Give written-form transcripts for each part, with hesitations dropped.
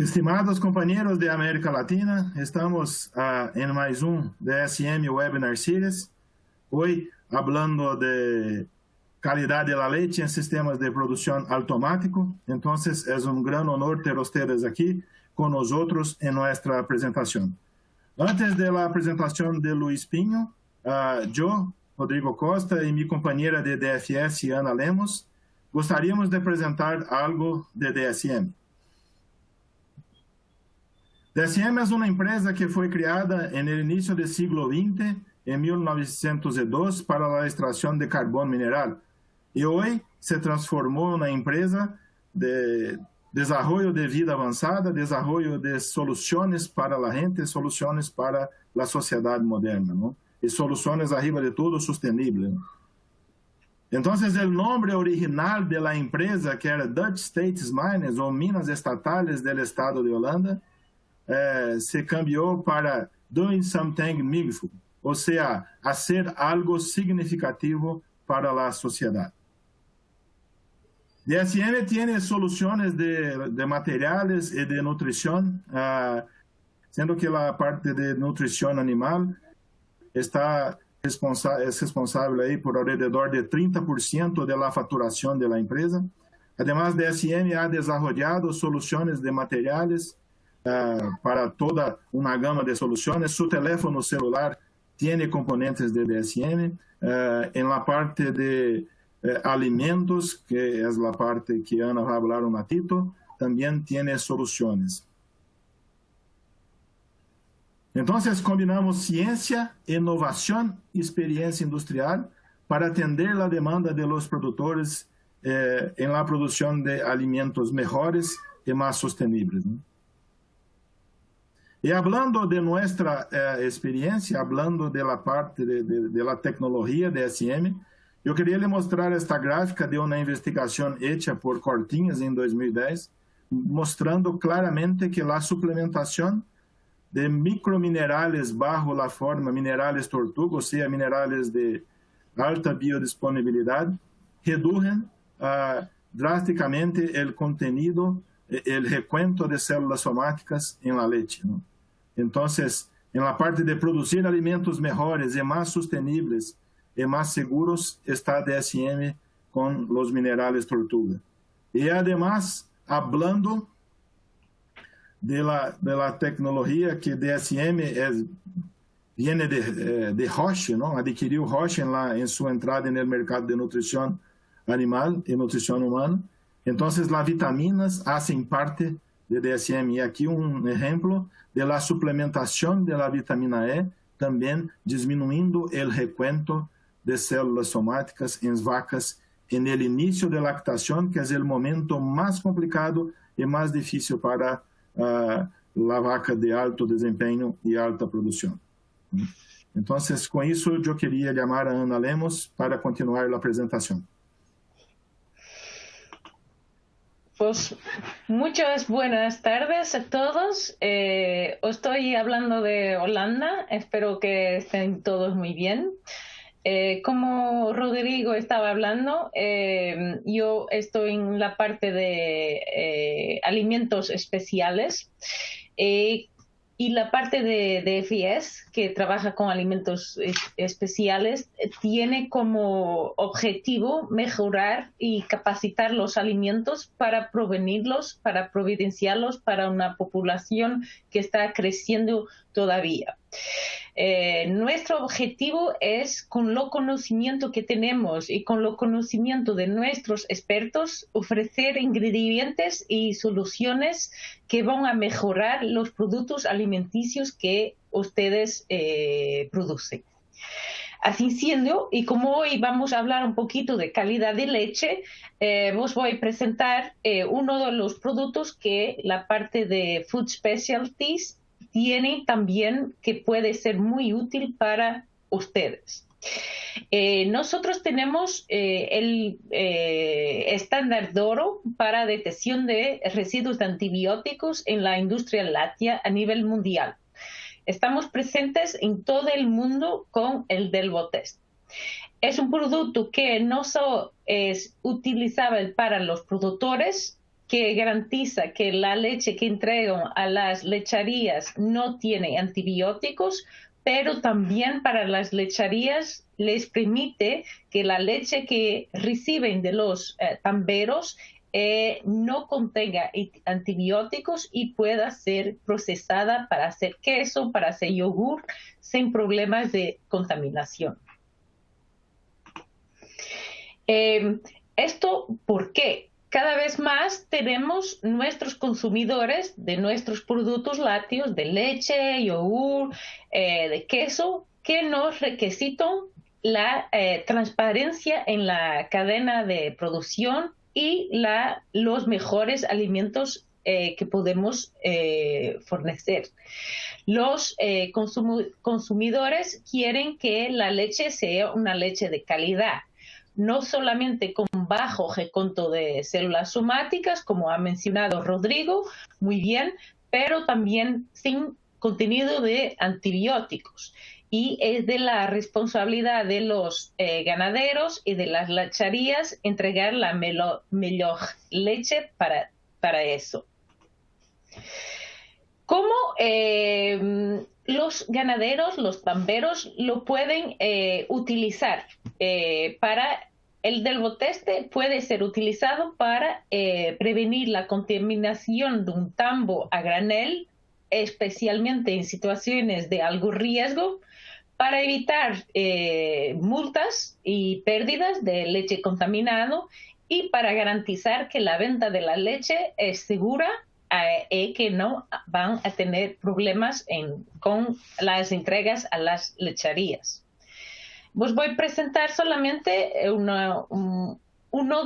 Estimados compañeros de América Latina, estamos en más un DSM Webinar Series. Hoy hablando de calidad de la leche en sistemas de producción automático. Entonces es un gran honor tener ustedes aquí con nosotros en nuestra presentación. Antes de la presentación de Luis Piño, yo, Rodrigo Costa, y mi compañera de DFS, Ana Lemos, gostaríamos de presentar algo de DSM. DSM es una empresa que fue creada en el inicio del siglo XX, en 1902, para la extracción de carbón mineral. Y hoy se transformó en una empresa de desarrollo de vida avanzada, desarrollo de soluciones para la gente, soluciones para la sociedad moderna, ¿no? Y soluciones arriba de todo sostenibles, ¿no? Entonces el nombre original de la empresa, que era Dutch States Mines, o Minas Estatales del Estado de Holanda, se cambió para Doing Something Meaningful, o sea, hacer algo significativo para la sociedad. DSM tiene soluciones de materiales y de nutrición, siendo que la parte de nutrición animal es responsable ahí por alrededor de 30% de la facturación de la empresa. Además, DSM ha desarrollado soluciones de materiales para toda una gama de soluciones. Su teléfono celular tiene componentes de DSM. En la parte de alimentos, que es la parte que Ana va a hablar un ratito, también tiene soluciones. Entonces combinamos ciencia, innovación y experiencia industrial para atender la demanda de los productores en la producción de alimentos mejores y más sostenibles, ¿no? Y hablando de nuestra experiencia, hablando de la parte de la tecnología de DSM, yo quería le mostrar esta gráfica de una investigación hecha por Cortiñas en 2010, mostrando claramente que la suplementación de microminerales bajo la forma minerales tortuga, o sea, minerales de alta biodisponibilidad, reducen drásticamente el contenido, el recuento de células somáticas en la leche, ¿no? Entonces, en la parte de producir alimentos mejores y más sostenibles y más seguros está DSM con los minerales tortuga. Y además, hablando de la tecnología que DSM viene de Roche, ¿no? Adquirió Roche en su entrada en el mercado de nutrición animal y nutrición humana. Entonces, las vitaminas hacen parte de DSM. Y aquí un ejemplo de la suplementación de la vitamina E, también disminuyendo el recuento de células somáticas en vacas en el inicio de lactación, que es el momento más complicado y más difícil para la vaca de alto desempeño y alta producción. Entonces, con eso yo quería llamar a Ana Lemos para continuar la presentación. Pues muchas buenas tardes a todos. Os estoy hablando de Holanda. Espero que estén todos muy bien. Como Rodrigo estaba hablando, yo estoy en la parte de alimentos especiales y la parte de DFS, que trabaja con alimentos especiales, tiene como objetivo mejorar y capacitar los alimentos para provenirlos, para providenciarlos para una población que está creciendo todavía. Nuestro objetivo es, con lo conocimiento que tenemos y con lo conocimiento de nuestros expertos, ofrecer ingredientes y soluciones que van a mejorar los productos alimenticios que ustedes producen. Así siendo, y como hoy vamos a hablar un poquito de calidad de leche, os voy a presentar uno de los productos que la parte de Food Specialties tiene también, que puede ser muy útil para ustedes. Nosotros tenemos el estándar de oro para detección de residuos de antibióticos en la industria láctea a nivel mundial. Estamos presentes en todo el mundo con el Delvotest. Es un producto que no solo es utilizable para los productores, que garantiza que la leche que entregan a las lecherías no tiene antibióticos, pero también para las lecherías les permite que la leche que reciben de los tamberos no contenga antibióticos y pueda ser procesada para hacer queso, para hacer yogur, sin problemas de contaminación. ¿Esto por qué? Cada vez más tenemos nuestros consumidores de nuestros productos lácteos, de leche, yogur, de queso, que nos requisitan la transparencia en la cadena de producción y los mejores alimentos que podemos fornecer. Los consumidores quieren que la leche sea una leche de calidad, no solamente con bajo reconto de células somáticas, como ha mencionado Rodrigo, muy bien, pero también sin contenido de antibióticos. Y es de la responsabilidad de los ganaderos y de las lecherías entregar la mejor leche para eso. ¿Cómo los ganaderos, los tamberos, lo pueden utilizar? El delboteste puede ser utilizado para prevenir la contaminación de un tambo a granel, especialmente en situaciones de alto riesgo, para evitar multas y pérdidas de leche contaminada y para garantizar que la venta de la leche es segura y que no van a tener problemas con las entregas a las lecherías. Os voy a presentar solamente una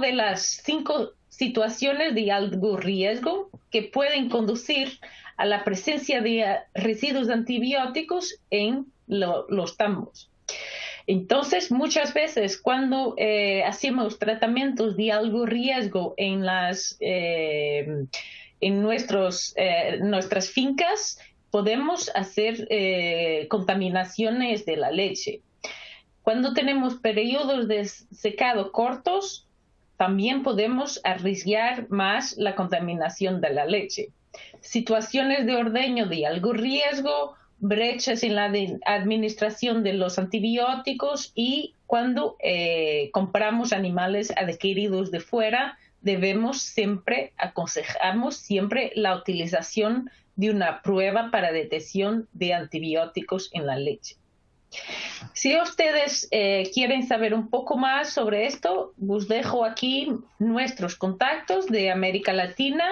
de las 5 situaciones de alto riesgo que pueden conducir a la presencia de residuos antibióticos en los tambos. Entonces, muchas veces cuando hacemos tratamientos de alto riesgo en nuestras fincas, podemos hacer contaminaciones de la leche. Cuando tenemos periodos de secado cortos, también podemos arriesgar más la contaminación de la leche. Situaciones de ordeño de alto riesgo, brechas en la administración de los antibióticos y cuando compramos animales adquiridos de fuera, aconsejamos siempre la utilización de una prueba para detección de antibióticos en la leche. Si ustedes quieren saber un poco más sobre esto, os dejo aquí nuestros contactos de América Latina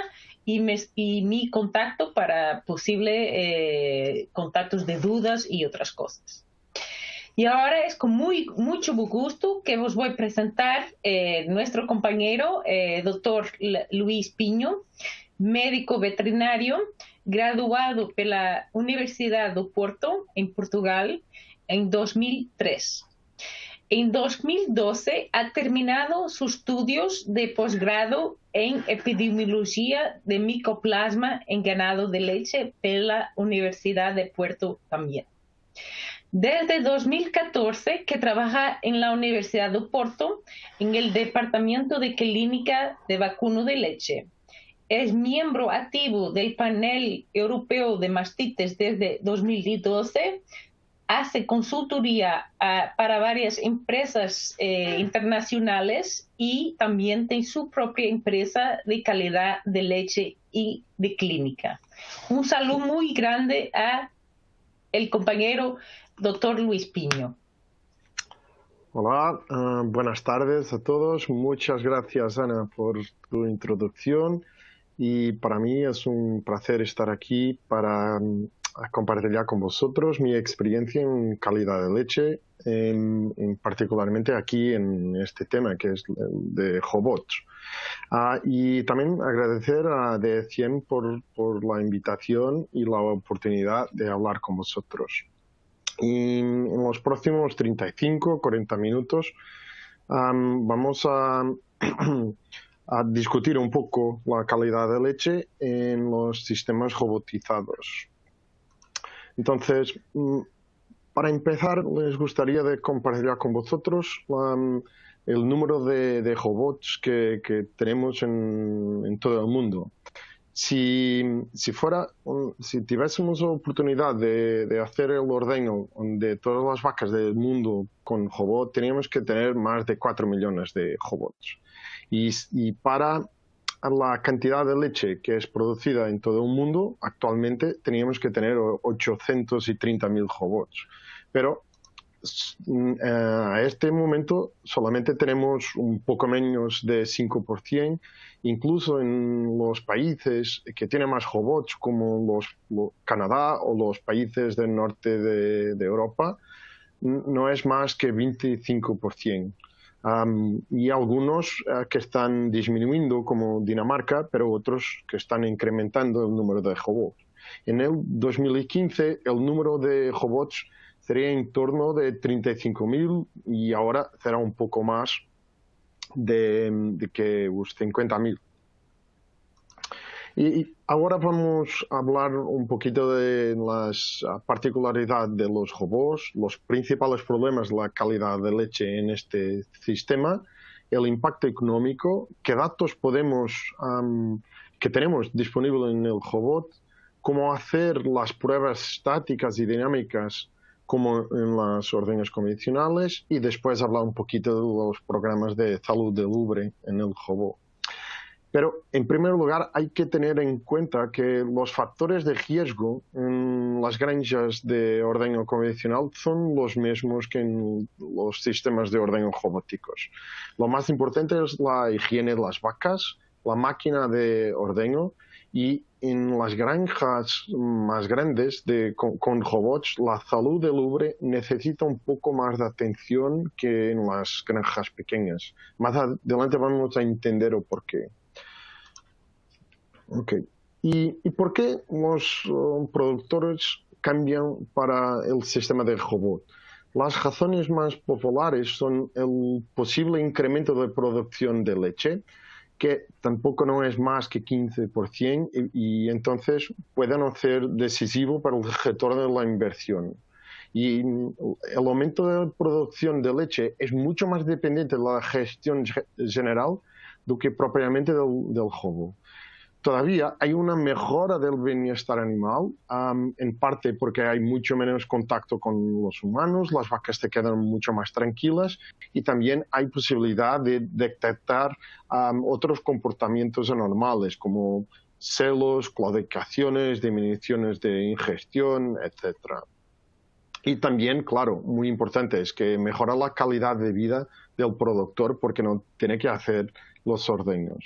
y mi contacto para posibles contactos de dudas y otras cosas. Y ahora es con mucho gusto que os voy a presentar nuestro compañero, doctor Luis Piño, médico veterinario, graduado por la Universidad do Porto, en Portugal, en 2003. En 2012 ha terminado sus estudios de posgrado en epidemiología de micoplasma en ganado de leche por la Universidad de Puerto también. Desde 2014 que trabaja en la Universidad de Porto en el Departamento de Clínica de Vacuno de Leche. Es miembro activo del Panel Europeo de Mastites desde 2012. Hace consultoría para varias empresas internacionales y también tiene su propia empresa de calidad de leche y de clínica. Un saludo muy grande a el compañero doctor Luis Piño. Hola, buenas tardes a todos. Muchas gracias, Ana, por tu introducción. Y para mí es un placer estar aquí para compartir con vosotros mi experiencia en calidad de leche, particularmente aquí en este tema que es el de robots. Y también agradecer a DE100 por la invitación y la oportunidad de hablar con vosotros. Y en los próximos 35-40 minutos vamos a discutir un poco la calidad de leche en los sistemas robotizados. Entonces, para empezar, les gustaría compartir con vosotros el número de robots que tenemos en todo el mundo. Si tuviésemos la oportunidad de hacer el ordeño de todas las vacas del mundo con robot, teníamos que tener más de 4 millones de robots. Y para la cantidad de leche que es producida en todo el mundo, actualmente teníamos que tener 830.000 robots. Pero a este momento solamente tenemos un poco menos de 5%, incluso en los países que tienen más robots como Canadá o los países del norte de Europa, no es más que 25%. Y algunos que están disminuyendo como Dinamarca, pero otros que están incrementando el número de robots. En el 2015 el número de robots sería en torno de 35.000 y ahora será un poco más de que los 50.000. Y ahora vamos a hablar un poquito de las particularidades de los robots, los principales problemas de la calidad de leche en este sistema, el impacto económico, qué datos que tenemos disponibles en el robot, cómo hacer las pruebas estáticas y dinámicas como en las ordeños convencionales y después hablar un poquito de los programas de salud del ubre en el robot. Pero en primer lugar hay que tener en cuenta que los factores de riesgo en las granjas de ordeño convencional son los mismos que en los sistemas de ordeño robóticos. Lo más importante es la higiene de las vacas, la máquina de ordeño, y en las granjas más grandes con robots, la salud del ubre necesita un poco más de atención que en las granjas pequeñas. Más adelante vamos a entender el por qué. Okay. ¿Y por qué los productores cambian para el sistema de robot? Las razones más populares son el posible incremento de producción de leche, que tampoco no es más que 15%, y entonces puede no ser decisivo para el retorno de la inversión. Y el aumento de la producción de leche es mucho más dependiente de la gestión general do que propiamente del robot. Todavía hay una mejora del bienestar animal, en parte porque hay mucho menos contacto con los humanos, las vacas se quedan mucho más tranquilas y también hay posibilidad de detectar otros comportamientos anormales como celos, claudicaciones, disminuciones de ingestión, etc. Y también, claro, muy importante es que mejora la calidad de vida del productor porque no tiene que hacer los ordeños.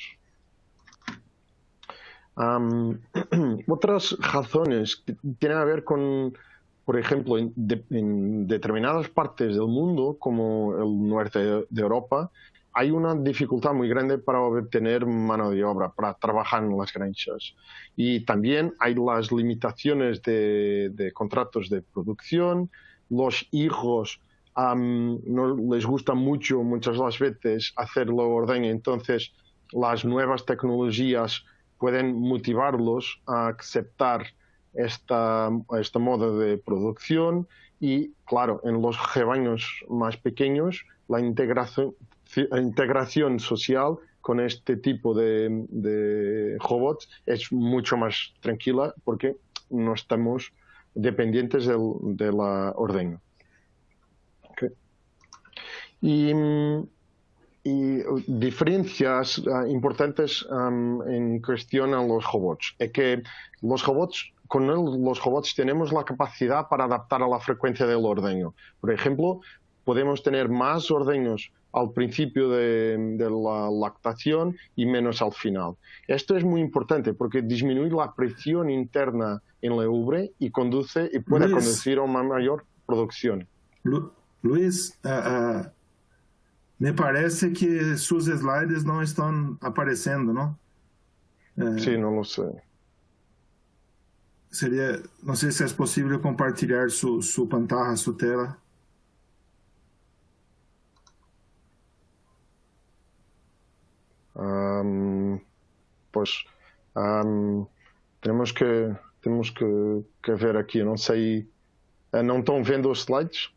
Otras razones que tienen a ver con, por ejemplo, en determinadas partes del mundo, como el norte de Europa, hay una dificultad muy grande para obtener mano de obra, para trabajar en las granjas. Y también hay las limitaciones de contratos de producción, los hijos no les gusta mucho, muchas las veces, hacerlo ordeño, entonces las nuevas tecnologías pueden motivarlos a aceptar este modo de producción y, claro, en los rebaños más pequeños, la integración social con este tipo de robots es mucho más tranquila porque no estamos dependientes de la ordeño. Okay. Y diferencias importantes en cuestión a los robots. Es que con los robots tenemos la capacidad para adaptar a la frecuencia del ordeño. Por ejemplo, podemos tener más ordeños al principio de la lactación y menos al final. Esto es muy importante porque disminuye la presión interna en la ubre y puede conducir a una mayor producción. Luis, me parece que sus slides no están apareciendo, ¿no? Sí, no lo sé. No sé si es posible compartir su pantalla, su tela. Tenemos que ver aquí, não sei, não estão vendo os slides?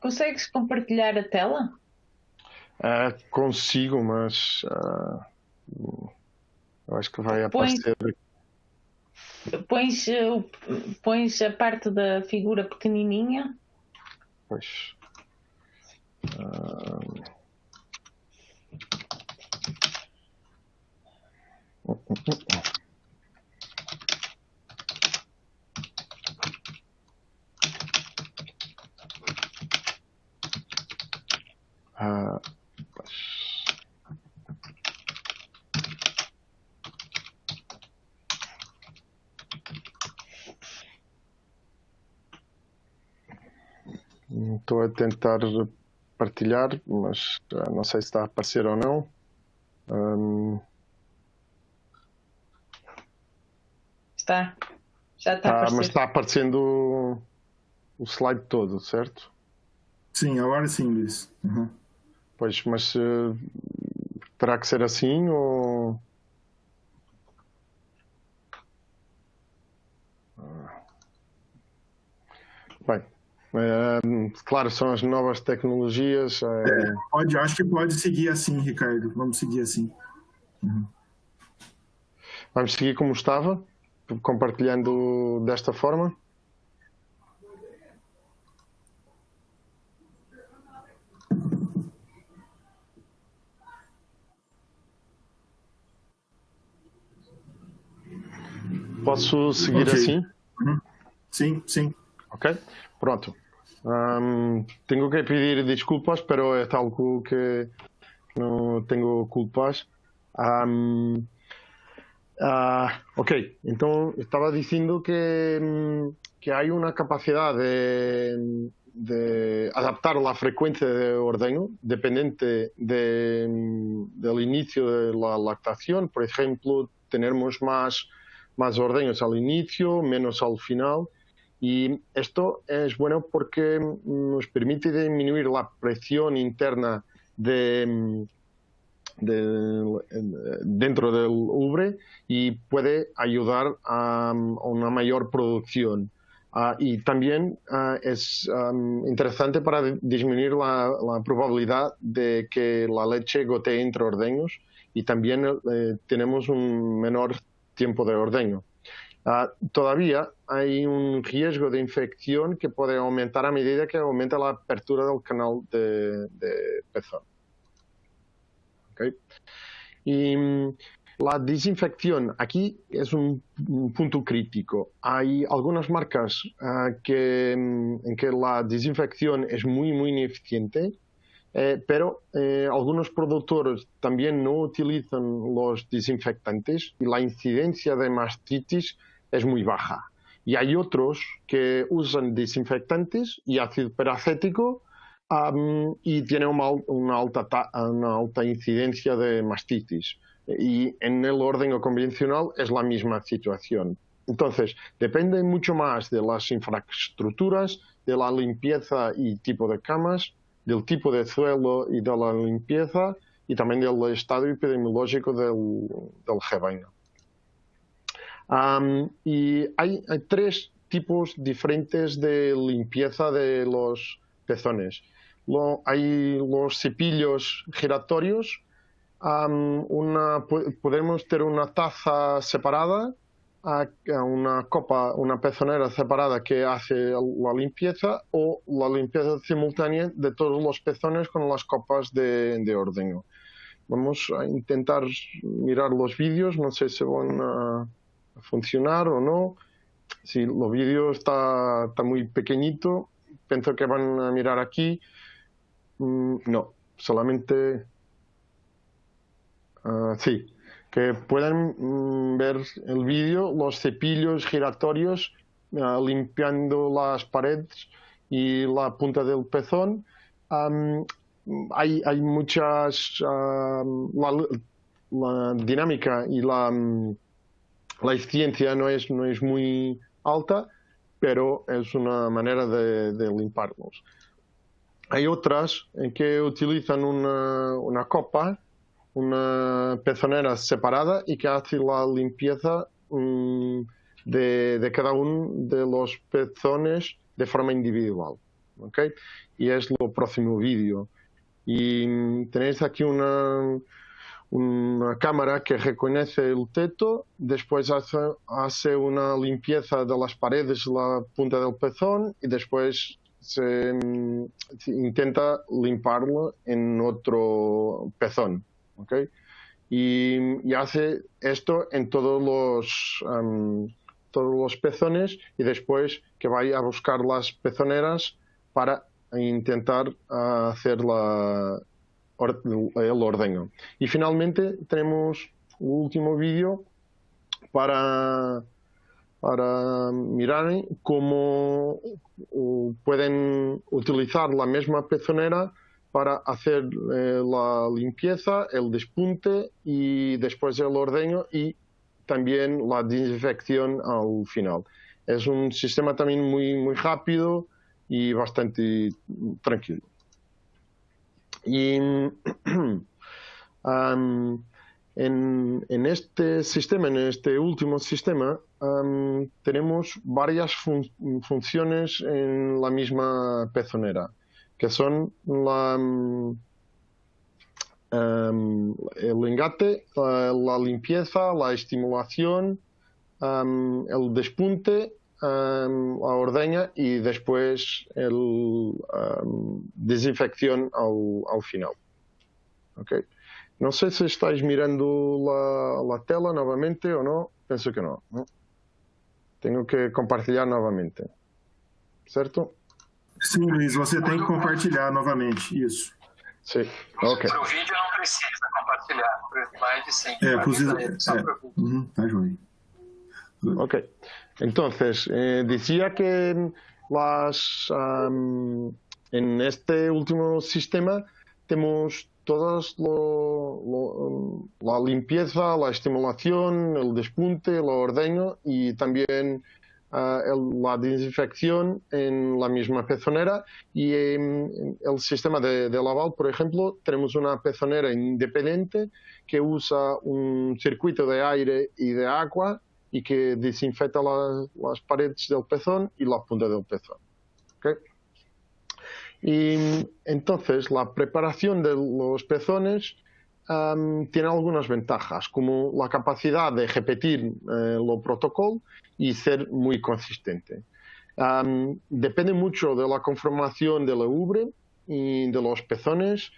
Consegues compartilhar a tela? Consigo, mas eu acho que vai aparecer. Pões a parte da figura pequenininha? Pois. Estou a tentar partilhar, mas não sei se está a aparecer ou não. Está. Já está a aparecer. Mas está aparecendo o slide todo, certo? Sim, agora sim, Luís. Uhum. Pois, mas terá que ser assim ou... Bem, claro, são as novas tecnologias. Acho que pode seguir assim, Ricardo. Vamos seguir assim. Uhum. Vamos seguir como estava, compartilhando desta forma. Posso seguir assim? Uhum. Sim, sim. Ok, pronto. Tengo que pedir disculpas, pero es algo que no tengo culpas. Ok, entonces estaba diciendo que hay una capacidad de adaptar la frecuencia de ordeño dependiente del inicio de la lactación. Por ejemplo, tenemos más ordeños al inicio, menos al final. Y esto es bueno porque nos permite disminuir la presión interna dentro del ubre y puede ayudar a una mayor producción. Y también es interesante para disminuir la probabilidad de que la leche gotee entre ordeños y también tenemos un menor tiempo de ordeño. Todavía hay un riesgo de infección que puede aumentar a medida que aumenta la apertura del canal de pezón. ¿Okay? Y la desinfección aquí es un punto crítico. Hay algunas marcas en que la desinfección es muy ineficiente, pero algunos productores también no utilizan los desinfectantes y la incidencia de mastitis es muy baja. Y hay otros que usan desinfectantes y ácido peracético y tienen una alta incidencia de mastitis. Y en el ordeño convencional es la misma situación. Entonces, depende mucho más de las infraestructuras, de la limpieza y tipo de camas, del tipo de suelo y de la limpieza, y también del estado epidemiológico del rebaño. Y hay 3 tipos diferentes de limpieza de los pezones. Hay los cepillos giratorios. Podemos tener una taza separada, una pezonera separada que hace la limpieza, o la limpieza simultánea de todos los pezones con las copas de ordeño. Vamos a intentar mirar los vídeos, no sé si van a funcionar o no. Si los vídeos está muy pequeñito, pienso que van a mirar aquí. No, solamente sí, que puedan ver el vídeo, los cepillos giratorios limpiando las paredes y la punta del pezón. Hay muchas... la dinámica y la eficiencia no es muy alta, pero es una manera de limpiarlos. Hay otras en que utilizan una copa, una pezonera separada y que hace la limpieza de cada uno de los pezones de forma individual. ¿Okay? Y es lo próximo vídeo. Y tenéis aquí una cámara que reconoce el teto, después hace una limpieza de las paredes, la punta del pezón, y después se intenta limpiarlo en otro pezón. ¿Okay? Y hace esto en todos los pezones, y después que vaya a buscar las pezoneras para intentar hacer el ordeño. Y finalmente tenemos un último vídeo para mirar cómo pueden utilizar la misma pezonera para hacer la limpieza, el despunte y después el ordeño y también la desinfección al final. Es un sistema también muy rápido y bastante tranquilo. Y en este sistema, en este último sistema, tenemos varias funciones en la misma pezonera, que son el engate, la limpieza, la estimulación, el despunte, la ordeña y después el desinfección al final. Okay. No sé si estáis mirando la tela nuevamente o no. Pienso que no, ¿no? Tengo que compartilhar novamente. Certo? Sim, Luiz, você tem que compartilhar novamente, isso. Sim, ok. O vídeo não precisa compartilhar, para slide sim. Tá joia. Ok. Entonces, decía que en este último sistema tenemos todas la limpieza, la estimulación, el despunte, el ordeño y también la desinfección en la misma pezonera. Y en el sistema de Laval, por ejemplo, tenemos una pezonera independiente que usa un circuito de aire y de agua y que desinfecta las paredes del pezón y la punta del pezón. ¿Okay? Y entonces la preparación de los pezones tiene algunas ventajas, como la capacidad de repetir lo protocolo y ser muy consistente. Depende mucho de la conformación de la ubre y de los pezones,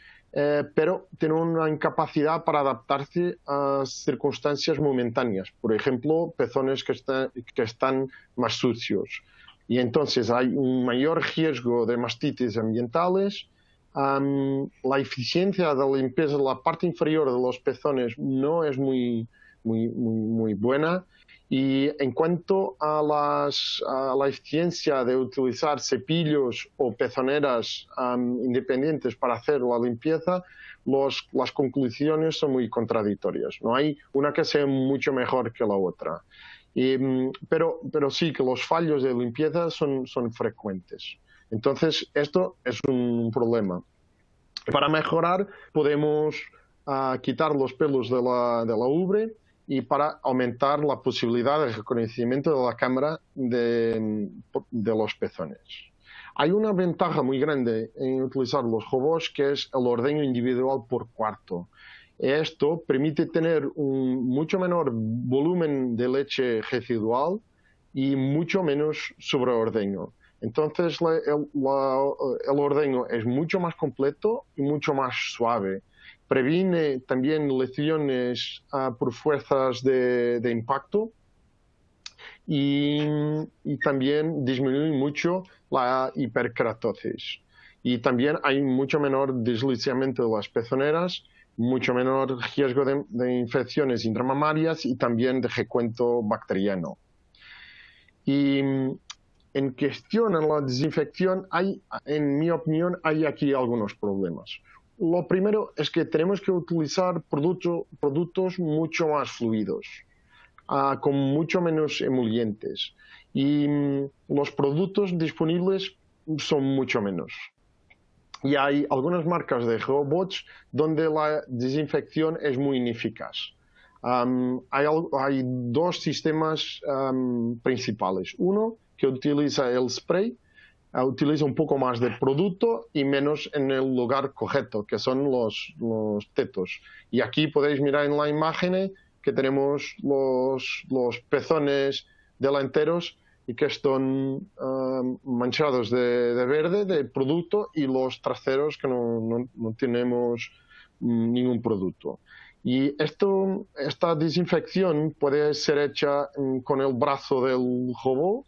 pero tiene una incapacidad para adaptarse a circunstancias momentáneas, por ejemplo, pezones que están más sucios. Y entonces hay un mayor riesgo de mastitis ambientales. La eficiencia de la limpieza de la parte inferior de los pezones no es muy buena. Y en cuanto a la eficiencia de utilizar cepillos o pezoneras independientes para hacer la limpieza, las conclusiones son muy contradictorias. No hay una que sea mucho mejor que la otra. Pero sí que los fallos de limpieza son frecuentes. Entonces, esto es un problema. Para mejorar, podemos quitar los pelos de la ubre y para aumentar la posibilidad de reconocimiento de la cámara de los pezones. Hay una ventaja muy grande en utilizar los robots, que es el ordeño individual por cuarto. Esto permite tener un mucho menor volumen de leche residual y mucho menos sobreordeño. Entonces el ordeño es mucho más completo y mucho más suave. Previene también lesiones por fuerzas de impacto y también disminuye mucho la hiperkeratosis. Y también hay mucho menor deslizamiento de las pezoneras, mucho menor riesgo de infecciones intramamarias y también de recuento bacteriano. Y en cuestión a la desinfección, en mi opinión, hay aquí algunos problemas. Lo primero es que tenemos que utilizar productos mucho más fluidos, con mucho menos emolientes. Y los productos disponibles son mucho menos. Y hay algunas marcas de robots donde la desinfección es muy ineficaz. Hay dos sistemas principales. Uno que utiliza el spray, utiliza un poco más de producto y menos en el lugar correcto, que son los tetos. Y aquí podéis mirar en la imagen que tenemos los pezones delanteros y que están manchados de verde, de producto, y los traseros que no tenemos ningún producto. Y esta desinfección puede ser hecha con el brazo del robot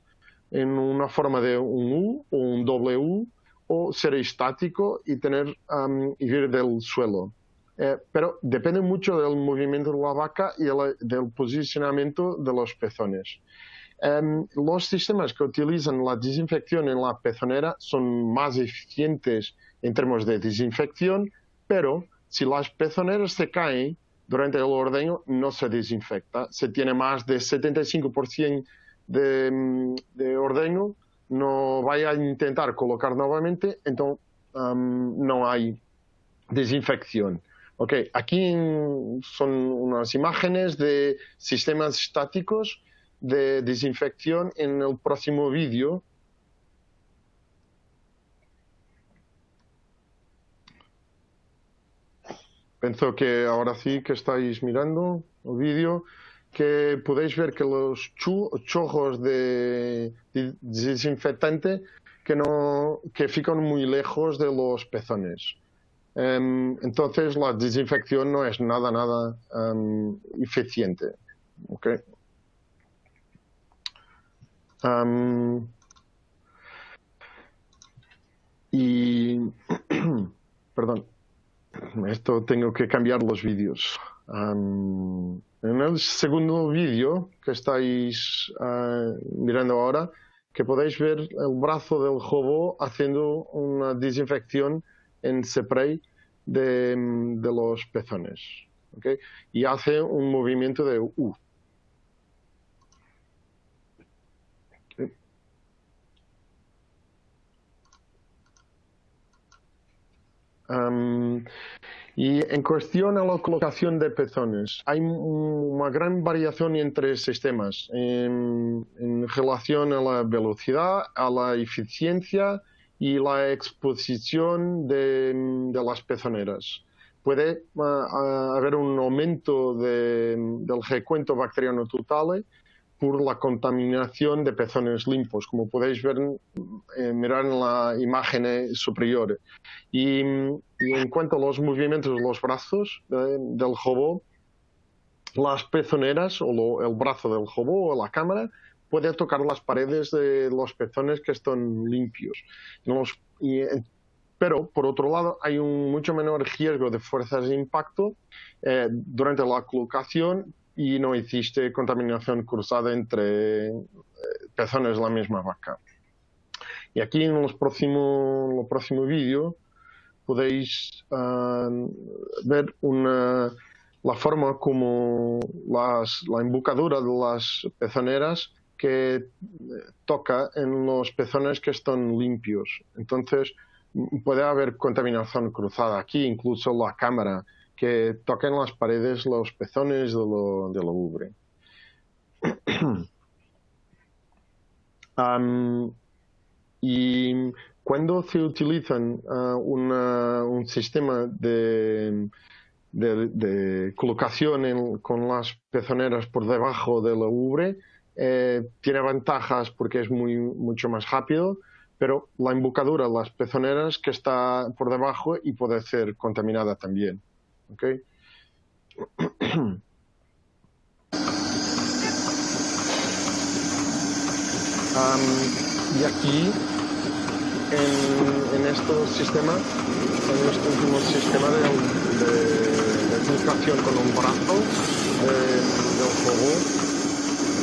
en una forma de un U o un W, o ser estático y ir del suelo. Pero depende mucho del movimiento de la vaca y del posicionamiento de los pezones. Los sistemas que utilizan la desinfección en la pezonera son más eficientes en términos de desinfección, pero si las pezoneras se caen durante el ordeño, no se desinfecta. Se tiene más de 75% de ordeño, no vaya a intentar colocar nuevamente, entonces no hay desinfección. Okay, aquí son unas imágenes de sistemas estáticos de desinfección en el próximo vídeo. Pienso que ahora sí que estáis mirando el vídeo, que podéis ver que los chorros de desinfectante que fican muy lejos de los pezones. Entonces la desinfección no es nada eficiente. Okay. Perdón, esto tengo que cambiar los vídeos. En el segundo vídeo que estáis mirando ahora, que podéis ver el brazo del robot haciendo una desinfección en spray de los pezones. ¿Okay? Y hace un movimiento de U. Okay. Y en cuestión a la colocación de pezones, hay una gran variación entre sistemas en relación a la velocidad, a la eficiencia y la exposición de las pezoneras. Puede haber un aumento del recuento bacteriano total por la contaminación de pezones limpios, como podéis ver, mirar en la imagen superior. Y en cuanto a los movimientos de los brazos del robot, las pezoneras o el brazo del robot o la cámara puede tocar las paredes de los pezones que están limpios. Pero, por otro lado, hay un mucho menor riesgo de fuerzas de impacto durante la colocación y no existe contaminación cruzada entre pezones de la misma vaca. Y aquí en el próximo vídeo podéis ver la forma como la embocadura de las pezoneras que toca en los pezones que están limpios. Entonces puede haber contaminación cruzada aquí, incluso la cámara que toca en las paredes los pezones de la ubre. Y cuando se utilizan un sistema de colocación con las pezoneras por debajo de la ubre, tiene ventajas porque es mucho más rápido, pero la embocadura, las pezoneras, que está por debajo y puede ser contaminada también. ¿Okay? Y aquí en este sistema, en este último sistema de colocación con un brazo del robot,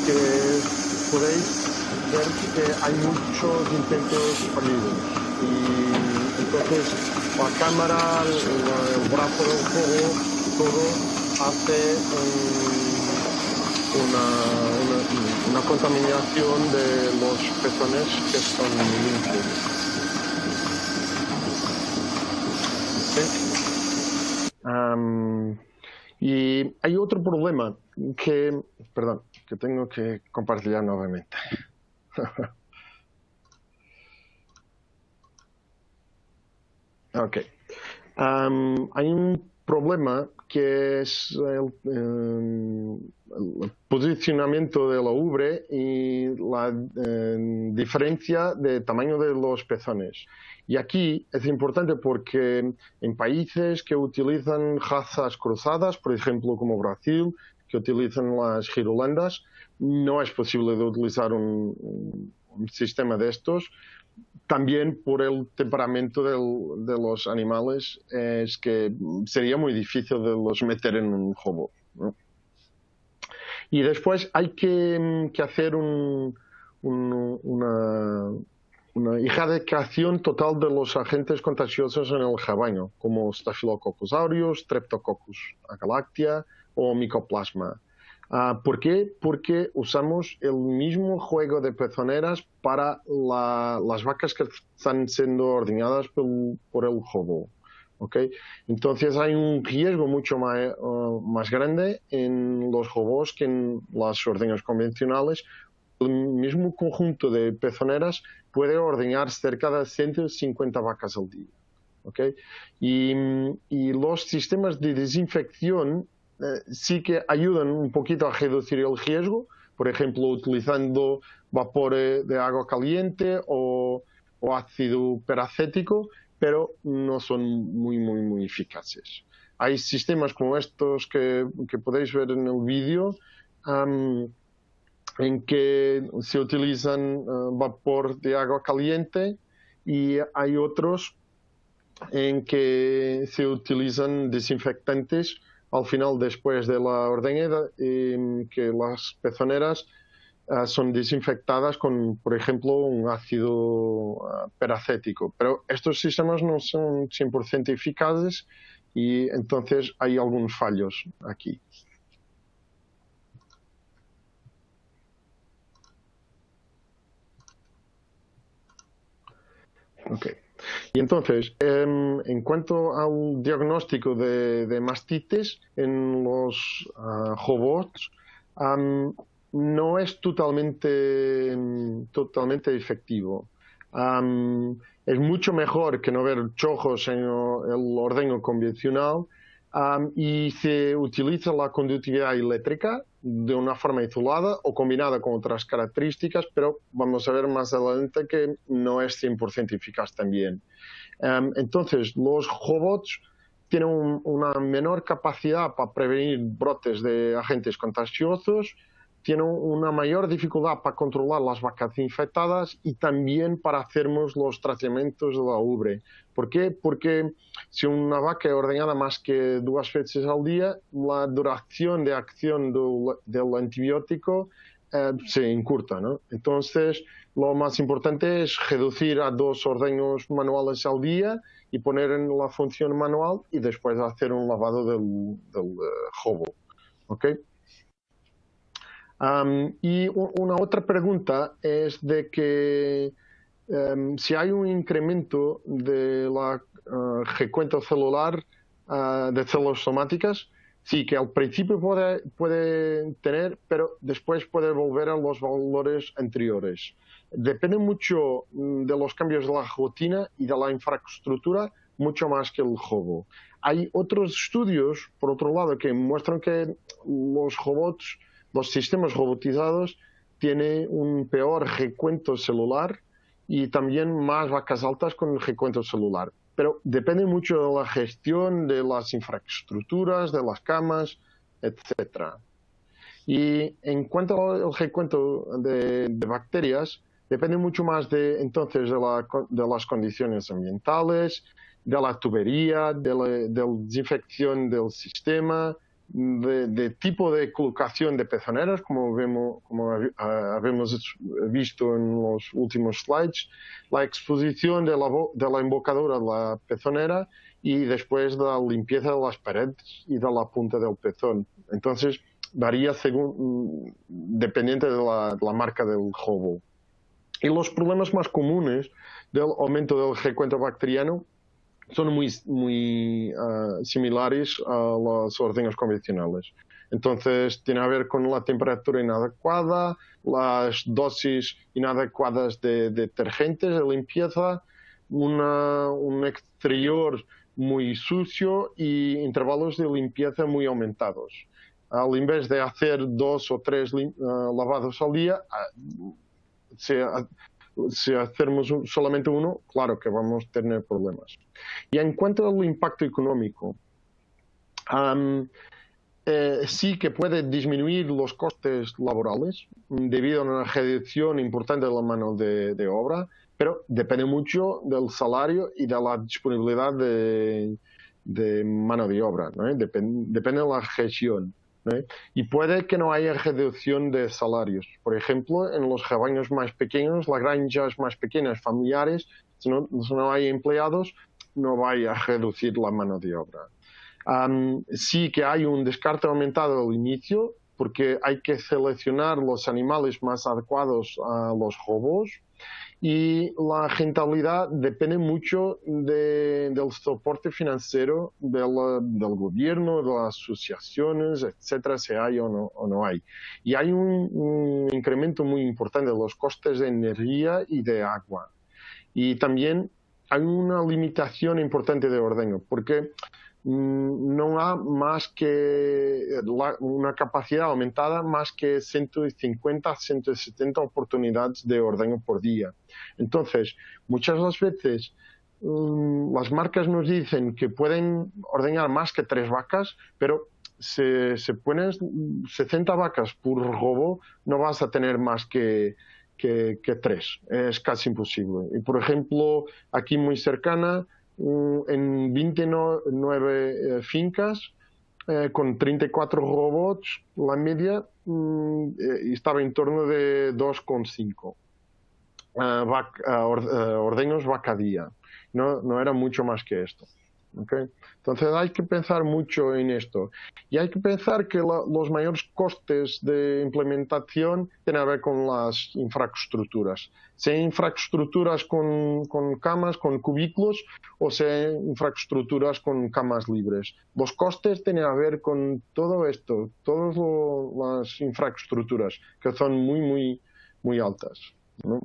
que podéis ver que hay muchos intentos fallidos. Y entonces la cámara, el brazo del robot, todo hace una contaminación de los pezones que están limpios. ¿Sí? Y hay otro problema que, perdón, que tengo que compartir nuevamente. Ok. Hay un problema que es el posicionamiento de la ubre y la diferencia de tamaño de los pezones. Y aquí es importante porque en países que utilizan razas cruzadas, por ejemplo como Brasil, que utilizan las girolandas, no es posible de utilizar un sistema de estos. También por el temperamento de los animales, es que sería muy difícil de los meter en un robot, ¿no? Y después hay que hacer una erradicación total de los agentes contagiosos en el rebaño, como Staphylococcus aureus, Streptococcus agalactia o Mycoplasma. ¿Por qué? Porque usamos el mismo juego de pezoneras para las vacas que están siendo ordeñadas por el robot. ¿Okay? Entonces hay un riesgo mucho más grande en los robots que en las ordeñas convencionales. El mismo conjunto de pezoneras puede ordeñar cerca de 150 vacas al día. ¿Okay? Y los sistemas de desinfección sí que ayudan un poquito a reducir el riesgo, por ejemplo, utilizando vapor de agua caliente o ácido peracético, pero no son muy eficaces. Hay sistemas como estos que podéis ver en el vídeo, en que se utilizan vapor de agua caliente, y hay otros en que se utilizan desinfectantes al final, después de la ordeñada, que las pezoneras son desinfectadas con, por ejemplo, un ácido peracético. Pero estos sistemas no son 100% eficaces y entonces hay algunos fallos aquí. Okay. Y entonces, en cuanto al diagnóstico de mastitis en los robots, no es totalmente efectivo. Es mucho mejor que no ver chojos en el ordeño convencional, y se utiliza la conductividad eléctrica de una forma isolada o combinada con otras características, pero vamos a ver más adelante que no es 100% eficaz también. Entonces, los robots tienen una menor capacidad para prevenir brotes de agentes contagiosos, tienen una mayor dificultad para controlar las vacas infectadas y también para hacernos los tratamientos de la ubre. ¿Por qué? Porque si una vaca es ordeñada más que 2 veces al día, la duración de acción del antibiótico se encurta, ¿no? Entonces, lo más importante es reducir a 2 ordeños manuales al día y poner en la función manual y después hacer un lavado del robot. ¿Ok? Y una otra pregunta es de que si hay un incremento de la recuento celular de células somáticas, sí, que al principio puede tener, pero después puede volver a los valores anteriores. Depende mucho de los cambios de la rutina y de la infraestructura, mucho más que el robot. Hay otros estudios, por otro lado, que muestran que los sistemas robotizados tienen un peor recuento celular y también más vacas altas con el recuento celular. Pero depende mucho de la gestión de las infraestructuras, de las camas, etc. Y en cuanto al recuento de bacterias, depende mucho más entonces de las condiciones ambientales, de la tubería, de la desinfección del sistema, de tipo de colocación de pezoneras, como habíamos visto en los últimos slides, la exposición de la embocadura de la pezonera y después de la limpieza de las paredes y de la punta del pezón. Entonces, varía dependiente de la marca del robot. Y los problemas más comunes del aumento del recuento bacteriano son muy similares a los ordeños convencionales. Entonces, tiene a ver con la temperatura inadecuada, las dosis inadecuadas de detergentes de limpieza, un exterior muy sucio y intervalos de limpieza muy aumentados. Al invés de hacer 2 o 3 lavados al día, si hacemos solamente uno, claro que vamos a tener problemas. Y en cuanto al impacto económico, sí que puede disminuir los costes laborales debido a una reducción importante de la mano de obra, pero depende mucho del salario y de la disponibilidad de mano de obra, ¿no? Depende de la región, ¿no? Y puede que no haya reducción de salarios. Por ejemplo, en los rebaños más pequeños, las granjas más pequeñas, familiares, si no hay empleados, no va a reducir la mano de obra. Sí que hay un descarte aumentado al inicio, porque hay que seleccionar los animales más adecuados a los robots, y la rentabilidad depende mucho del soporte financiero del gobierno, de las asociaciones, etcétera, si hay o no hay. Y hay un incremento muy importante de los costes de energía y de agua. Y también hay una limitación importante de ordeño, porque no hay más que una capacidad aumentada más que 150, 170 oportunidades de ordeño por día. Entonces, muchas de las veces las marcas nos dicen que pueden ordeñar más que 3 vacas, pero si pones 60 vacas por robot, no vas a tener más que 3. Es casi imposible. Y, por ejemplo, aquí muy cercana, en 29 fincas con 34 robots, la media estaba en torno de 2,5 ordeños vaca día. No era mucho más que esto. ¿Okay? Entonces hay que pensar mucho en esto, y hay que pensar que los mayores costes de implementación tienen a ver con las infraestructuras, sea infraestructuras con camas, con cubículos, o sea infraestructuras con camas libres. Los costes tienen a ver con todo esto, todas las infraestructuras que son muy altas, ¿no?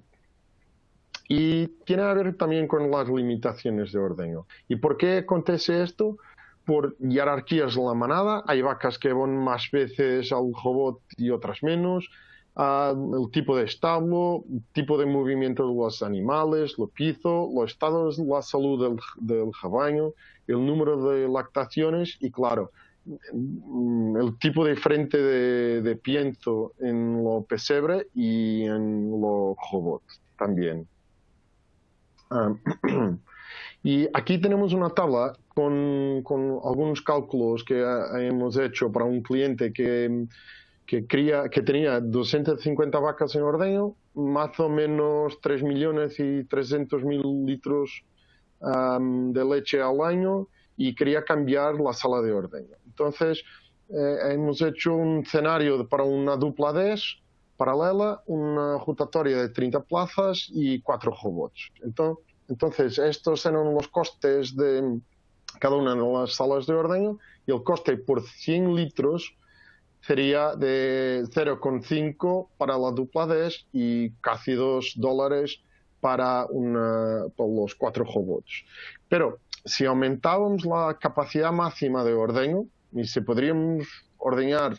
Y tiene a ver también con las limitaciones de ordeño. ¿Y por qué acontece esto? Por jerarquías de la manada. Hay vacas que van más veces al robot y otras menos. El tipo de establo, tipo de movimiento de los animales, lo piso, los estados de la salud del rebaño, el número de lactaciones y, claro, el tipo diferente de pienso en lo pesebre y en lo robot también. Y aquí tenemos una tabla con algunos cálculos que hemos hecho para un cliente que tenía 250 vacas en ordeño, más o menos 3.300.000 litros de leche al año, y quería cambiar la sala de ordeño. Entonces hemos hecho un escenario para una dupla DES paralela, una rotatoria de 30 plazas y 4 robots. Entonces, estos eran los costes de cada una de las salas de ordeño, y el coste por 100 litros sería de 0,5 para la dupla DES y casi $2 para los 4 robots. Pero si aumentábamos la capacidad máxima de ordeño, y si podríamos ordeñar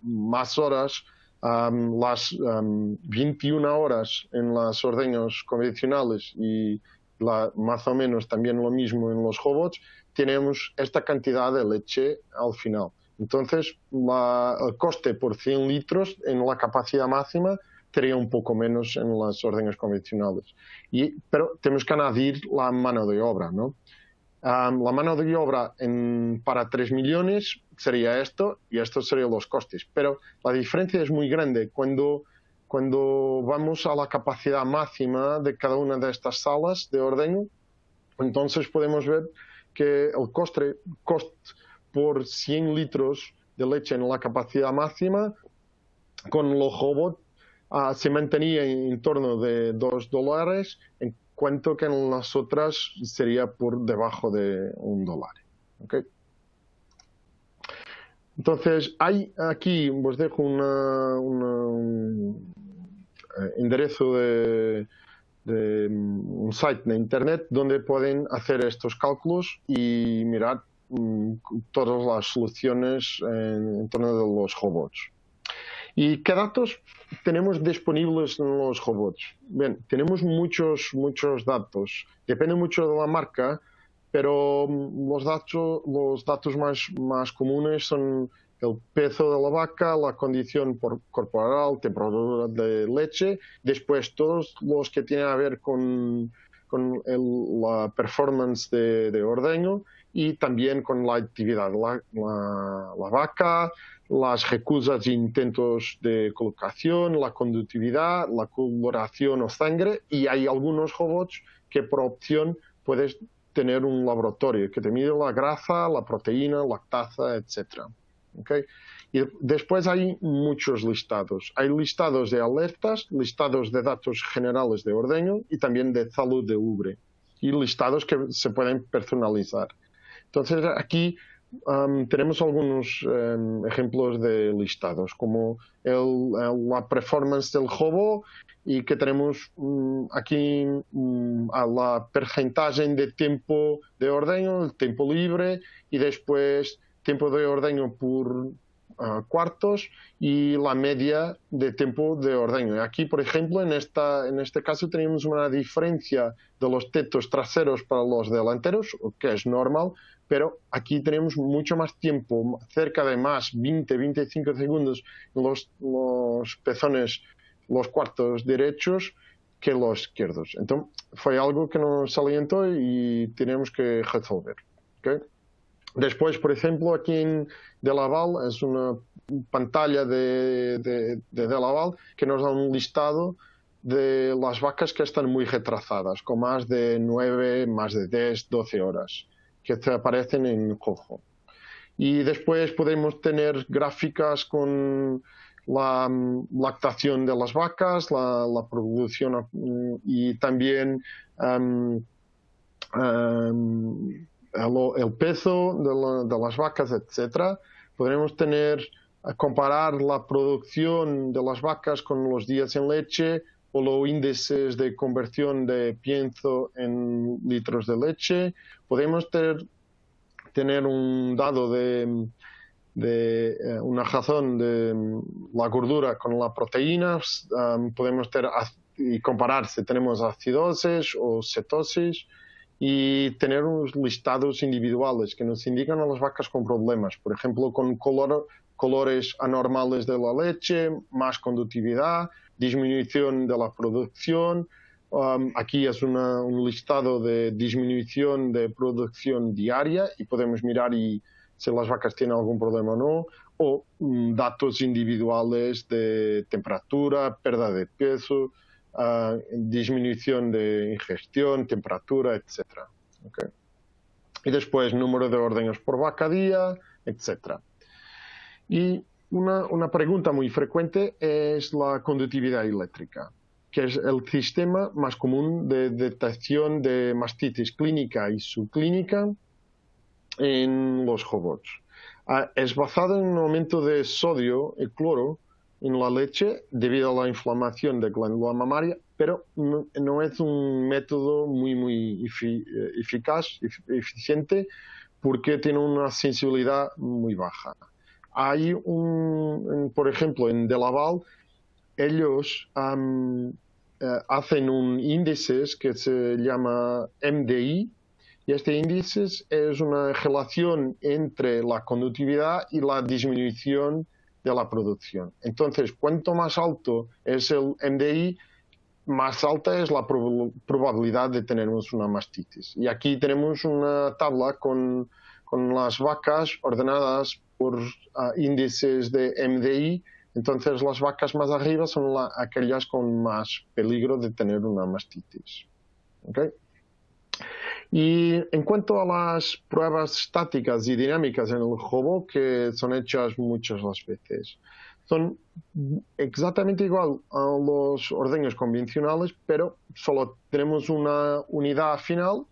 más horas, las 21 horas en los ordeños convencionales y más o menos también lo mismo en los robots, tenemos esta cantidad de leche al final. Entonces, el coste por 100 litros en la capacidad máxima sería un poco menos en los ordeños convencionales. Pero tenemos que añadir la mano de obra, ¿no? La mano de obra para 3 millones sería esto, y estos serían los costes. Pero la diferencia es muy grande cuando vamos a la capacidad máxima de cada una de estas salas de ordeño. Entonces podemos ver que el coste por 100 litros de leche en la capacidad máxima con los robots se mantenía en torno de $2, cuento que en las otras sería por debajo de $1. ¿Okay? Entonces, aquí os dejo un enderezo de un site de internet donde pueden hacer estos cálculos y mirar todas las soluciones en torno de los robots. ¿Y qué datos tenemos disponibles en los robots? Bien, tenemos muchos datos. Depende mucho de la marca, pero los datos más comunes son el peso de la vaca, la condición corporal, temperatura de leche, después todos los que tienen a ver con la performance de ordeño y también con la actividad. La vaca, las recusas e intentos de colocación, la conductividad, la coloración o sangre, y hay algunos robots que por opción puedes tener un laboratorio que te mide la grasa, la proteína, lactasa, etc. ¿Okay? Y después hay muchos listados. Hay listados de alertas, listados de datos generales de ordeño y también de salud de ubre. Y listados que se pueden personalizar. Entonces aquí tenemos algunos ejemplos de listados, como la performance del robot, y que tenemos aquí la porcentaje de tiempo de ordeño, el tiempo libre, y después tiempo de ordeño por cuartos y la media de tiempo de ordeño. Aquí, por ejemplo, en este caso tenemos una diferencia de los tetos traseros para los delanteros, que es normal, pero aquí tenemos mucho más tiempo, cerca de más 20-25 segundos en los pezones, los cuartos derechos, que los izquierdos. Entonces, fue algo que nos alientó y tenemos que resolver. ¿Okay? Después, por ejemplo, aquí en Delaval es una pantalla de Delaval que nos da un listado de las vacas que están muy retrasadas, con más de 9, más de 10, 12 horas, que te aparecen en rojo. Y después podemos tener gráficas con la lactación de las vacas, la producción y también el peso de las vacas, etc. Podremos comparar la producción de las vacas con los días en leche o los índices de conversión de pienso en litros de leche. Podemos tener un dado de una razón de la gordura con la proteína. Podemos y comparar si tenemos acidosis o cetosis, y tener unos listados individuales que nos indican a las vacas con problemas, por ejemplo, con colores anormales de la leche, más conductividad, disminución de la producción. Aquí es un listado de disminución de producción diaria y podemos mirar si las vacas tienen algún problema o no, o datos individuales de temperatura, pérdida de peso, disminución de ingestión, temperatura, etc. ¿Okay? Y después número de ordeños por vaca día, etc. Y una pregunta muy frecuente es la conductividad eléctrica, que es el sistema más común de detección de mastitis clínica y subclínica en los robots. Es basado en un aumento de sodio y cloro en la leche debido a la inflamación de glándula mamaria, pero no es un método muy eficaz, eficiente, porque tiene una sensibilidad muy baja. Hay por ejemplo, en Delaval, ellos hacen un índice que se llama MDI, y este índice es una relación entre la conductividad y la disminución de la producción. Entonces, cuanto más alto es el MDI, más alta es la probabilidad de tener una mastitis. Y aquí tenemos una tabla con las vacas ordenadas por índices de MDI. Entonces, las vacas más arriba son aquellas con más peligro de tener una mastitis. ¿Okay? Y en cuanto a las pruebas estáticas y dinámicas en el robot, que son hechas muchas las veces, son exactamente igual a los ordeños convencionales, pero solo tenemos una unidad final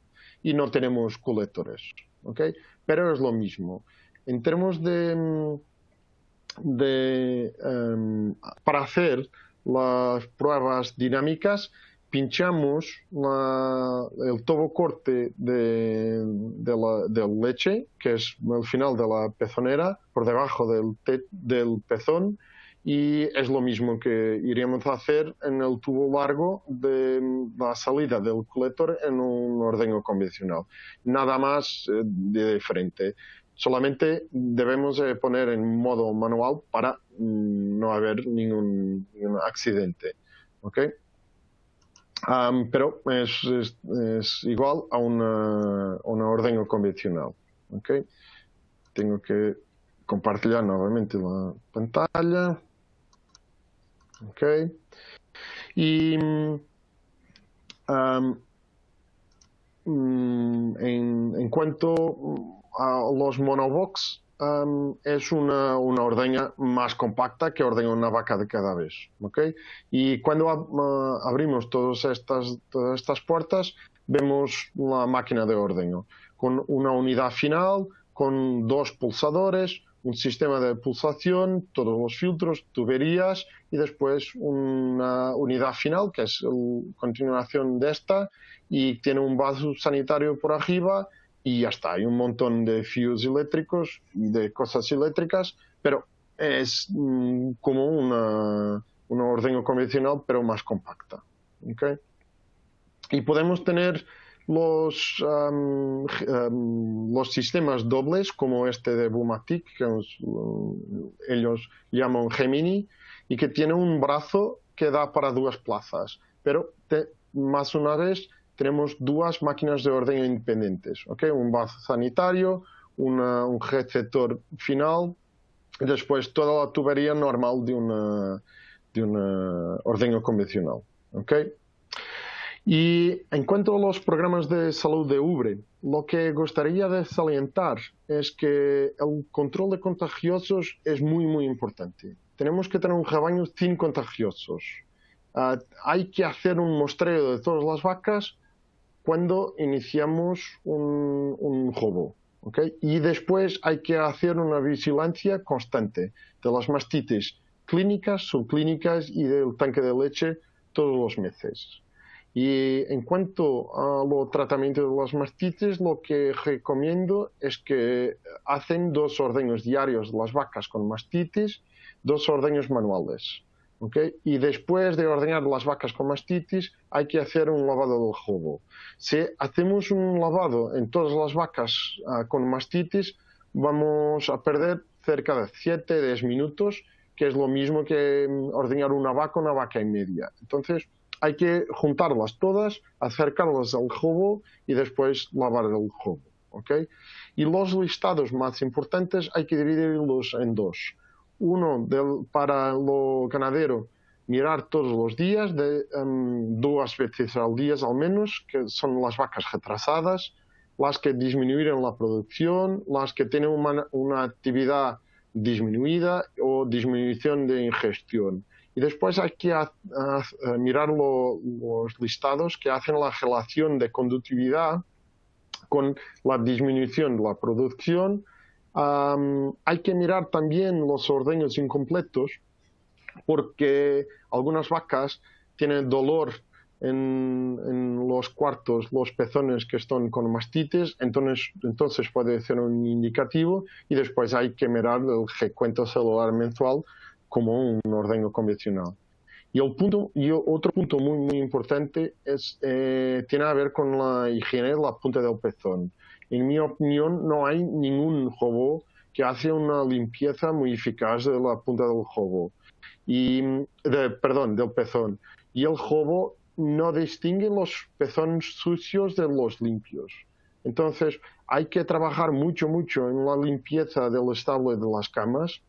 y no tenemos colectores, ¿ok? Pero es lo mismo. En términos para hacer las pruebas dinámicas, pinchamos el tubo corte de leche, que es el final de la pezonera, por debajo del pezón, y es lo mismo que iríamos a hacer en el tubo largo de la salida del colector en un ordeño convencional. Nada más de diferente. Solamente debemos poner en modo manual para no haber ningún accidente. ¿Okay? Pero es igual a una ordeño convencional. ¿Okay? Tengo que compartir nuevamente la pantalla. ¿Okay? Y en cuanto a los monobox, es una ordeña más compacta que ordeña una vaca de cada vez, ¿okay? Y cuando abrimos todas estas puertas, vemos la máquina de ordeño con una unidad final, con 2 pulsadores, un sistema de pulsación, todos los filtros, tuberías y después una unidad final que es la continuación de esta y tiene un vaso sanitario por arriba y ya está. Hay un montón de fíos eléctricos y de cosas eléctricas, pero es como una ordeño convencional pero más compacta. ¿Okay? Y podemos tener los sistemas dobles como este de Bumatic, que ellos llaman Gemini, y que tiene un brazo que da para 2 plazas, pero más una vez tenemos 2 máquinas de ordeño independientes, ¿okay? Un vaso sanitario, un receptor final y después toda la tubería normal de una ordeño convencional, ¿okay? Y en cuanto a los programas de salud de ubre, lo que gustaría de salientar es que el control de contagiosos es muy, muy importante. Tenemos que tener un rebaño sin contagiosos. Hay que hacer un muestreo de todas las vacas cuando iniciamos un jobo, ¿okay? Y después hay que hacer una vigilancia constante de las mastitis clínicas, subclínicas y del tanque de leche todos los meses. Y en cuanto a los tratamientos de las mastitis, lo que recomiendo es que hacen 2 ordeños diarios de las vacas con mastitis, 2 ordeños manuales. ¿Okay? Y después de ordeñar las vacas con mastitis, hay que hacer un lavado del jobo. Si hacemos un lavado en todas las vacas con mastitis, vamos a perder cerca de 7-10 minutos, que es lo mismo que ordeñar una vaca y media. Entonces, hay que juntarlas todas, acercarlas al jobo y después lavar el jobo. ¿Okay? Y los listados más importantes hay que dividirlos en 2. Uno para lo ganadero, mirar todos los días, 2 veces al día al menos, que son las vacas retrasadas, las que disminuyeron la producción, las que tienen una actividad disminuida o disminución de ingestión. Y después hay que mirar los listados que hacen la relación de conductividad con la disminución de la producción. Hay que mirar también los ordeños incompletos porque algunas vacas tienen dolor en los cuartos, los pezones que están con mastitis, entonces puede ser un indicativo y después hay que mirar el recuento celular mensual como un ordeño convencional. Y otro punto muy, muy importante tiene que ver con la higiene de la punta del pezón. En mi opinión, no hay ningún jobo que hace una limpieza muy eficaz de la punta del jobo. Del pezón. Y el jobo no distingue los pezones sucios de los limpios. Entonces, hay que trabajar mucho, mucho en la limpieza del establo de las camas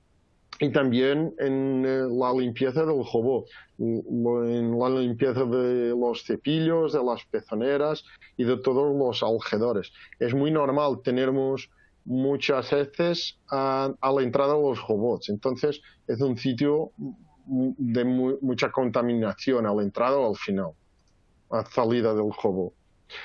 y también en la limpieza del jobo, en la limpieza de los cepillos, de las pezoneras y de todos los alrededores. Es muy normal, tenemos muchas veces a la entrada de los robots. Entonces es un sitio de mucha contaminación a la entrada o al final, a salida del robot.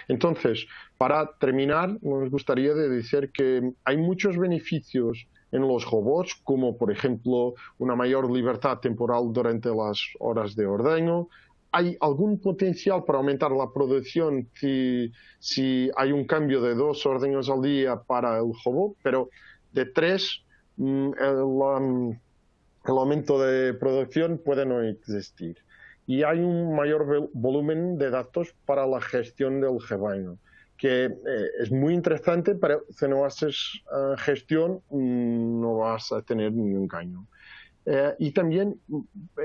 Entonces, para terminar, nos gustaría decir que hay muchos beneficios en los robots, como por ejemplo una mayor libertad temporal durante las horas de ordeño. Hay algún potencial para aumentar la producción si hay un cambio de 2 ordeños al día para el robot, pero de 3 el aumento de producción puede no existir. Y hay un mayor volumen de datos para la gestión del rebaño, que es muy interesante, pero si no haces gestión no vas a tener ningún caño. Y también,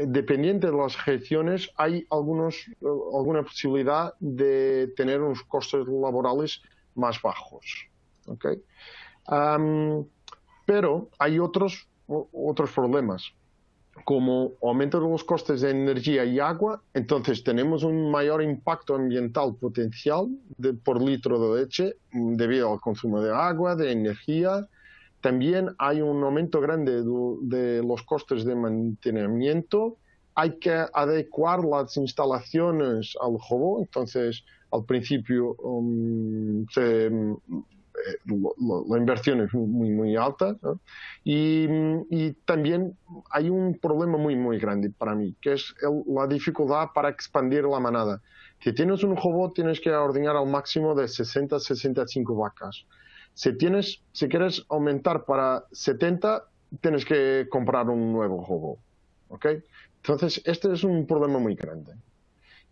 dependiente de las gestiones, hay alguna posibilidad de tener unos costes laborales más bajos. ¿Okay? Pero hay otros problemas, como aumento de los costes de energía y agua. Entonces tenemos un mayor impacto ambiental potencial por litro de leche debido al consumo de agua, de energía. También hay un aumento grande de los costes de mantenimiento. Hay que adecuar las instalaciones al robot. Entonces, al principio la inversión es muy alta, ¿no? Y también hay un problema muy grande para mí, que es la dificultad para expandir la manada. Si tienes un robot, tienes que ordeñar al máximo de 60-65 vacas. Si quieres aumentar para 70, tienes que comprar un nuevo robot. ¿Okay? Entonces, este es un problema muy grande.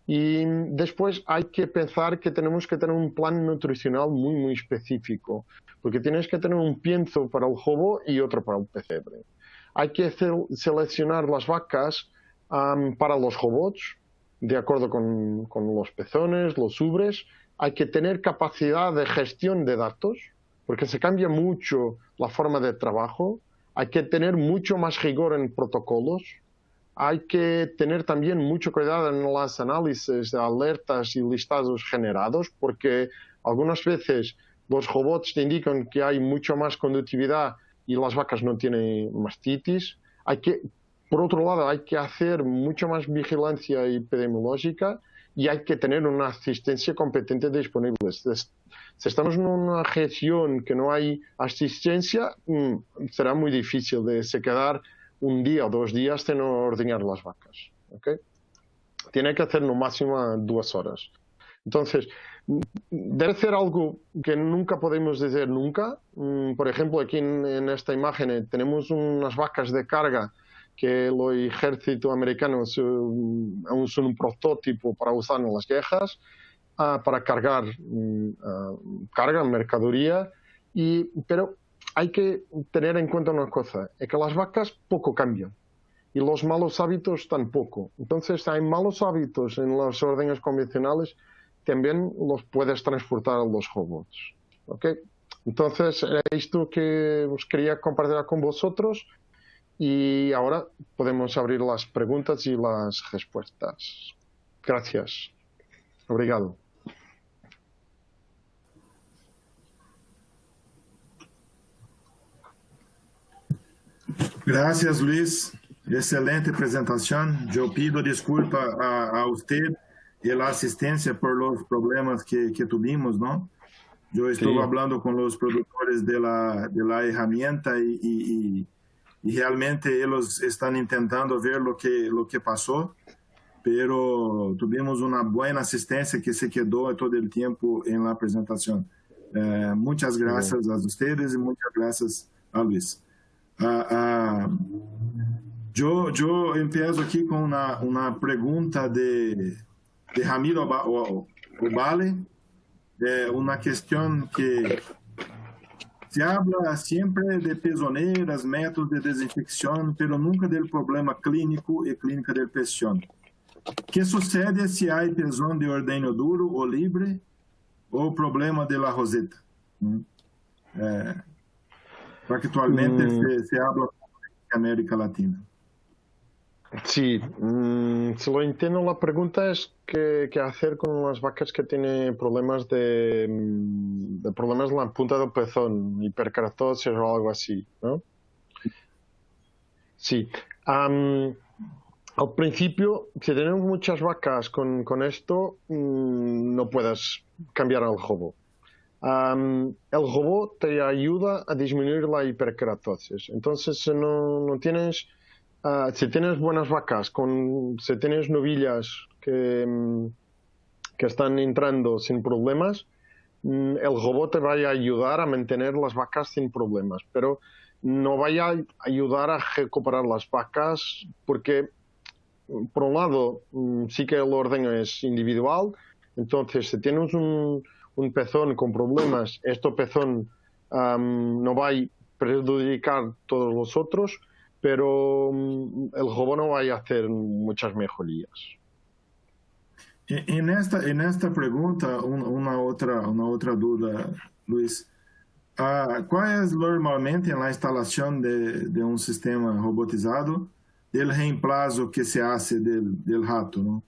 Y después hay que pensar que tenemos que tener un plan nutricional muy específico, porque tienes que tener un pienso para el robot y otro para el pesebre. Hay que seleccionar las vacas para los robots, de acuerdo con los pezones, los ubres. Hay que tener capacidad de gestión de datos, porque se cambia mucho la forma de trabajo. Hay que tener mucho más rigor en protocolos. Hay que tener también mucho cuidado en los análisis de alertas y listados generados, porque algunas veces los robots te indican que hay mucho más conductividad y las vacas no tienen mastitis. Por otro lado, hay que hacer mucho más vigilancia epidemiológica y hay que tener una asistencia competente disponible. Si estamos en una región que no hay asistencia, será muy difícil de se quedar un día o 2 días de no ordeñar las vacas. ¿Okay? Tiene que hacer no máximo 2 horas. Entonces, debe ser algo que nunca podemos decir nunca. Por ejemplo, aquí en esta imagen tenemos unas vacas de carga que el ejército americano son un prototipo para usar en las guerras, para cargar mercadería, pero hay que tener en cuenta una cosa, es que las vacas poco cambian y los malos hábitos tampoco. Entonces, hay malos hábitos en las ordeñas convencionales, también los puedes transportar a los robots. ¿Okay? Entonces, era esto que os quería compartir con vosotros y ahora podemos abrir las preguntas y las respuestas. Gracias. Obrigado. Gracias, Luis. Excelente presentación. Yo pido disculpa a usted y la asistencia por los problemas que tuvimos, ¿no? Yo estuve hablando con los productores de la herramienta y realmente ellos están intentando ver lo que pasó, pero tuvimos una buena asistencia que se quedó todo el tiempo en la presentación. Muchas gracias a ustedes y muchas gracias a Luis. Yo empiezo aquí con una pregunta de Ramiro Obale, una cuestión que se habla siempre de pezoneras, métodos de desinfección, pero nunca del problema clínico y clínica del pezón. ¿Qué sucede si hay pezón de ordeño duro o libre o problema de la roseta? Porque actualmente se habla en América Latina. Sí, si lo entiendo, la pregunta es qué hacer con las vacas que tienen problemas de problemas en la punta del pezón, hiperkeratosis o algo así, ¿no? Sí. Al principio, si tenemos muchas vacas con esto, no puedes cambiar al jobo. El jobo te ayuda a disminuir la hiperkeratosis. Entonces, no tienes, si tienes buenas vacas, si tienes novillas que están entrando sin problemas, el jobo te va a ayudar a mantener las vacas sin problemas, pero no vaya a ayudar a recuperar las vacas porque, por un lado, sí que el ordeño es individual. Entonces, si tienes un pezón con problemas, este pezón no va a perjudicar todos los otros, pero el jobo no va a hacer muchas mejorías. En esta pregunta, una otra duda, Luis. ¿Cuál es normalmente en la instalación de un sistema robotizado el reemplazo que se hace del rato, ¿no?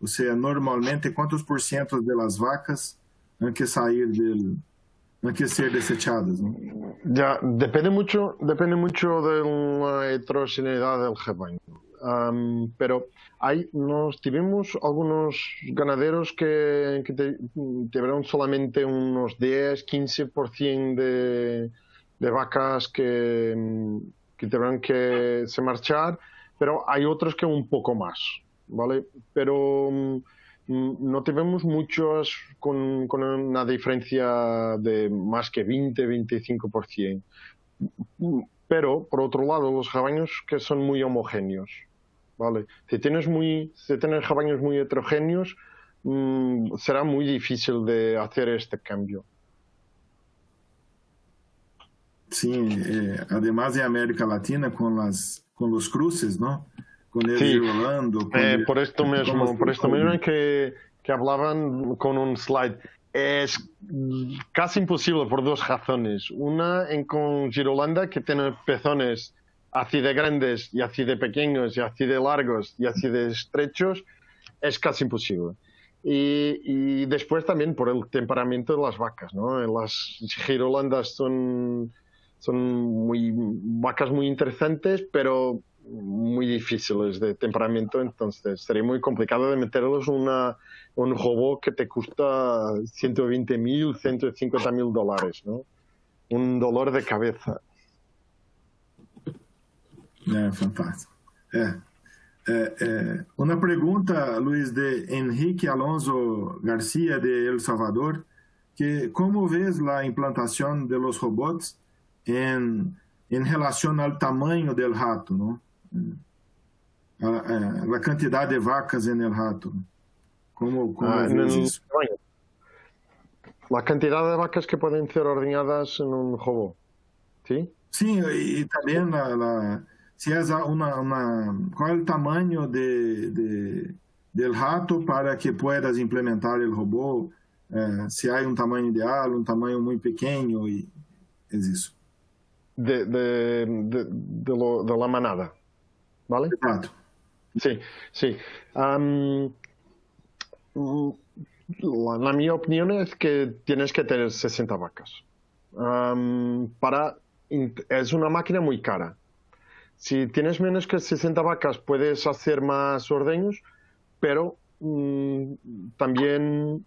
O sea, normalmente, ¿cuántos por ciento de las vacas han que salir han que ser desechadas, ¿no? Ya, depende mucho de la heterogeneidad del rebaño. Pero nos tuvimos algunos ganaderos que tuvieron solamente unos 10-15% de vacas que tuvieron que se marchar, pero hay otros que un poco más, ¿vale? Pero no tuvimos muchos con una diferencia de más que 20-25%. Pero, por otro lado, los rebaños que son muy homogéneos, ¿vale? Si tienes rebaños muy heterogéneos, será muy difícil de hacer este cambio. Sí, además en América Latina con los cruces, ¿no? Con el Sí, Rolando. por esto mismo que hablaban con un slide. Es casi imposible por dos razones. Una, con Girolanda, que tiene pezones así de grandes y así de pequeños y así de largos y así de estrechos, es casi imposible. Y después también por el temperamento de las vacas, ¿no? Las Girolandas son vacas muy interesantes, pero muy difíciles de temperamento, entonces sería muy complicado de meterlos un robot que te cuesta 120.000, $150.000, ¿no? Un dolor de cabeza. Fantástico. Una pregunta, Luis, de Enrique Alonso García de El Salvador, que ¿cómo ves la implantación de los robots en relación al tamaño del rato, ¿no? La cantidad de vacas en el rato. ¿Cómo ves eso? La cantidad de vacas que pueden ser ordeñadas en un robot, ¿sí? Sí, y también si es ¿cuál es el tamaño del rato para que puedas implementar el robot? Si hay un tamaño ideal, un tamaño muy pequeño, y es eso. De la manada, ¿vale? Exacto. Sí. La mi opinión es que tienes que tener 60 vacas. Es una máquina muy cara. Si tienes menos que 60 vacas puedes hacer más ordeños, pero también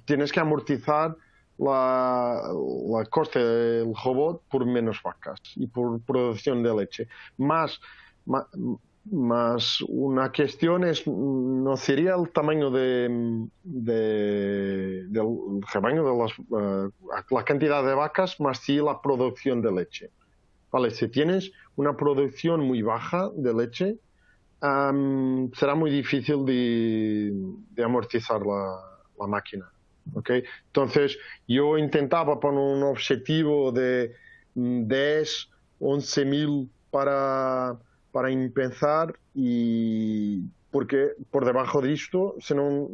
tienes que amortizar la coste del robot por menos vacas y por producción de leche. Más una cuestión no sería el tamaño del rebaño, la cantidad de vacas, más sí la producción de leche. Vale, si tienes una producción muy baja de leche, será muy difícil de amortizar la máquina. ¿Okay? Entonces, yo intentaba poner un objetivo de 10, 11.000 para empezar, y porque por debajo de esto, si no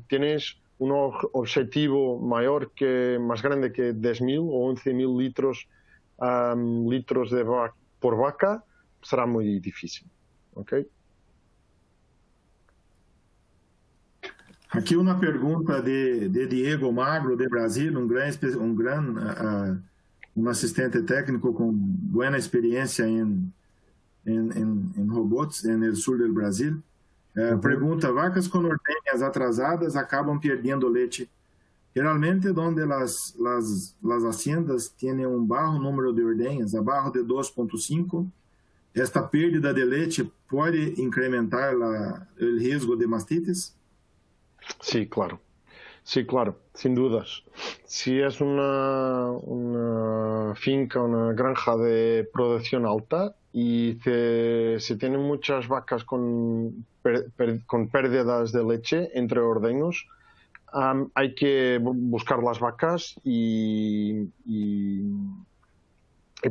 tienes un objetivo más grande que 10.000 o 11.000 litros por vaca, será muy difícil. ¿Okay? Aqui uma pergunta de Diego Magro, de Brasil, um assistente técnico com boa experiência em robots no sul do Brasil. Pergunta: vacas com ordenhas atrasadas acabam perdendo leite. Geralmente, onde as haciendas têm bajo número de ordenhas, abaixo de 2,5, esta pérdida de leite pode incrementar o risco de mastitis? Sí, claro. Sí, claro, sin dudas. Si es una finca, una granja de producción alta y se tienen muchas vacas con pérdidas de leche entre ordeños, hay que buscar las vacas y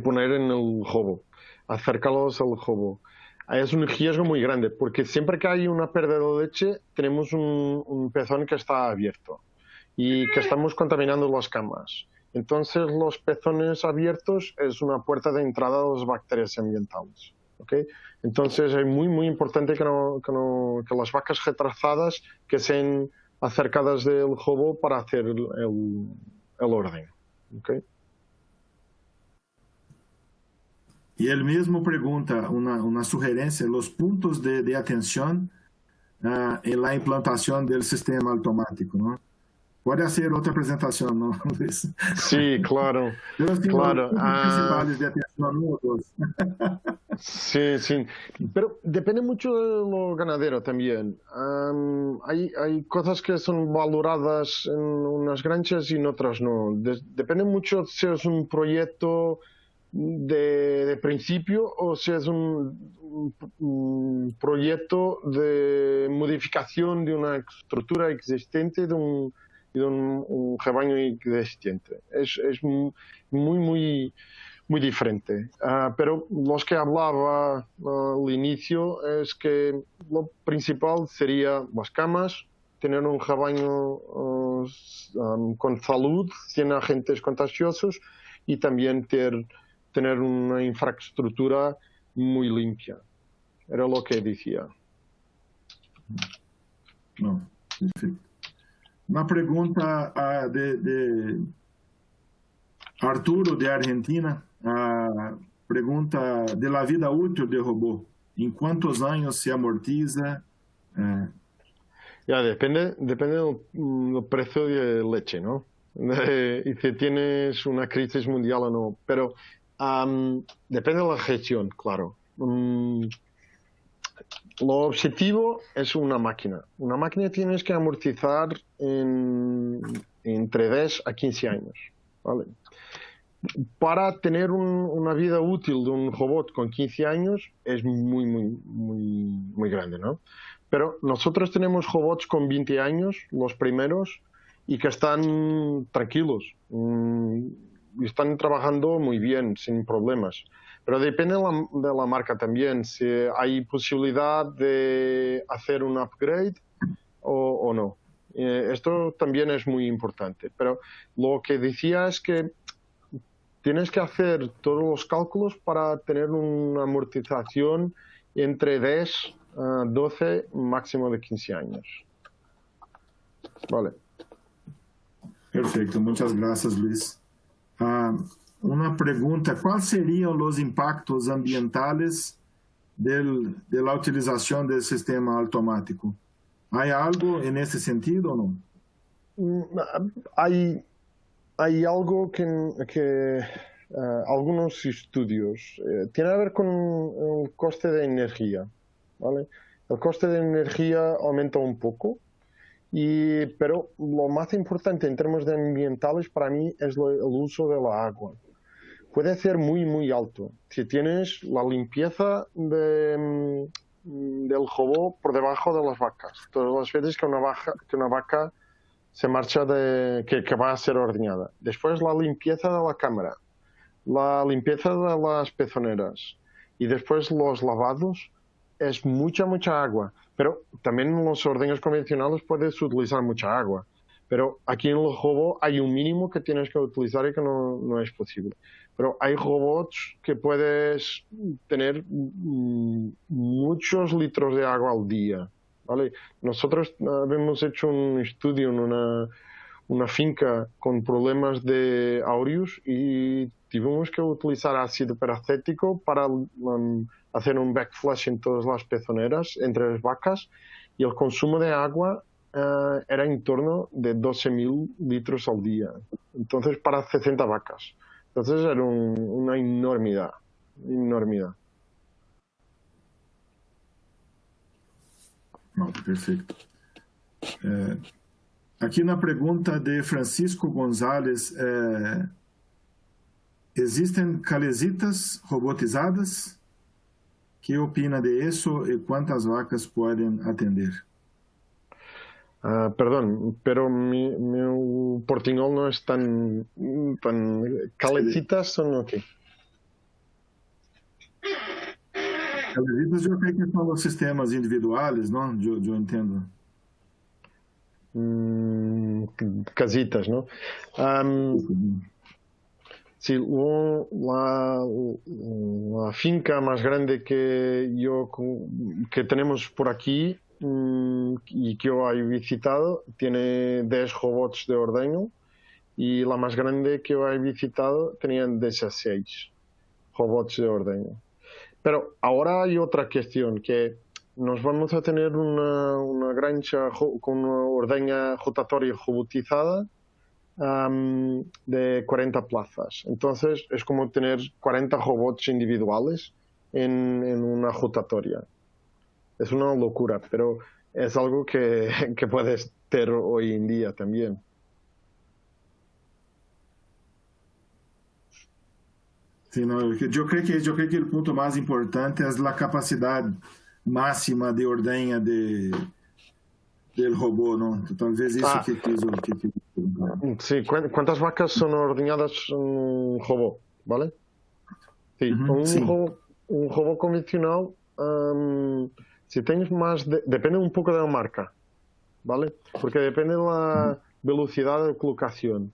poner en el jobo, acercarlos al jobo. Es un riesgo muy grande, porque siempre que hay una pérdida de leche, tenemos un pezón que está abierto y que estamos contaminando las camas. Entonces, los pezones abiertos es una puerta de entrada a las bacterias ambientales. ¿Okay? Entonces, es muy, muy importante que las vacas retrasadas que sean acercadas del jobo para hacer el orden. ¿Okay? E ele mesmo pergunta, uma sugerência, os pontos de atenção em la implantação do sistema automático, ¿no? Pode ser outra apresentação, ¿no, Luis? Sí, claro. Claro. Los principales de atención, uno o dos. Sí, sí. Pero depende mucho de lo ganadero también. Hay cosas que son valoradas en unas granjas y en otras no. Depende mucho si es un proyecto de principio o si es un proyecto de modificación de una estructura existente de un rebaño existente. Es muy diferente. Pero los que hablaba al inicio es que lo principal sería las camas, tener un rebaño con salud, sin agentes contagiosos y también tener una infraestructura muy limpia. Era lo que decía. No, perfecto. Uma pergunta de Arturo, de Argentina. Pergunta de la vida útil do robô. ¿En cuántos años se amortiza? Ya, depende del precio de leche, ¿no? Y si tienes una crisis mundial o no. Pero depende de la región, claro. Lo objetivo es una máquina. Una máquina tienes que amortizar entre 10 a 15 años. ¿Vale? Para tener una vida útil de un robot con 15 años es muy grande, ¿no? Pero nosotros tenemos robots con 20 años, los primeros, y que están tranquilos. Y están trabajando muy bien, sin problemas. Pero depende de la marca también, si hay posibilidad de hacer un upgrade o no. Esto también es muy importante. Pero lo que decía es que tienes que hacer todos los cálculos para tener una amortización entre 10 a 12, máximo de 15 años. Vale. Perfecto, muchas gracias, Luis. Uma pergunta: quais seriam os impactos ambientales de la utilização do sistema automático? ¿Hay algo en ese sentido o no? Hay algo que algunos estudios tiene a ver con el coste de energía, ¿vale? El coste de energía aumenta un poco, pero lo más importante en términos de ambientales para mí es el uso de la agua. Puede ser muy alto. Si tienes la limpieza del jobo por debajo de las vacas, todas las veces que una vaca se marcha que va a ser ordeñada. Después la limpieza de la cámara, la limpieza de las pezoneras y después los lavados, es mucha agua. Pero también en los ordeños convencionales puedes utilizar mucha agua. Pero aquí en el jobo hay un mínimo que tienes que utilizar y que no es posible. pero hay robots que puedes tener muchos litros de agua al día, ¿vale? Nosotros habíamos hecho un estudio en una finca con problemas de aureus y tuvimos que utilizar ácido peracético para hacer un backflush en todas las pezoneras entre las vacas, y el consumo de agua era en torno de 12.000 litros al día. Entonces, para 60 vacas. Entonces era una enormidad. No, perfeito. Aqui na pergunta de Francisco Gonzalez, existem calesitas robotizadas? Que opina de isso e quantas vacas podem atender? Perdón, pero mi portinol no es tan calecitas, son o qué? Calesitas eu creio que são os sistemas individuais, não? Eu entendo. Casitas, ¿no? Sí, la finca más grande que tenemos por aquí y que yo he visitado tiene 10 robots de ordeño, y la más grande que yo he visitado tenían 16 robots de ordeño. Pero ahora hay otra cuestión, que nos vamos a tener una granja con una ordeña rotatoria robotizada de 40 plazas. Entonces es como tener 40 robots individuales en una rotatoria. Es una locura, pero es algo que puedes tener hoy en día también. Sim, não, eu creio que o ponto mais importante é a capacidade máxima de ordenha del robô, não? Talvez isso que quis. Sí, ¿cuántas vacas son ordeñadas en un robot? ¿Vale? Sí, un robot convencional, si tienes más, depende un poco de la marca, ¿vale? Porque depende de la velocidad de colocación.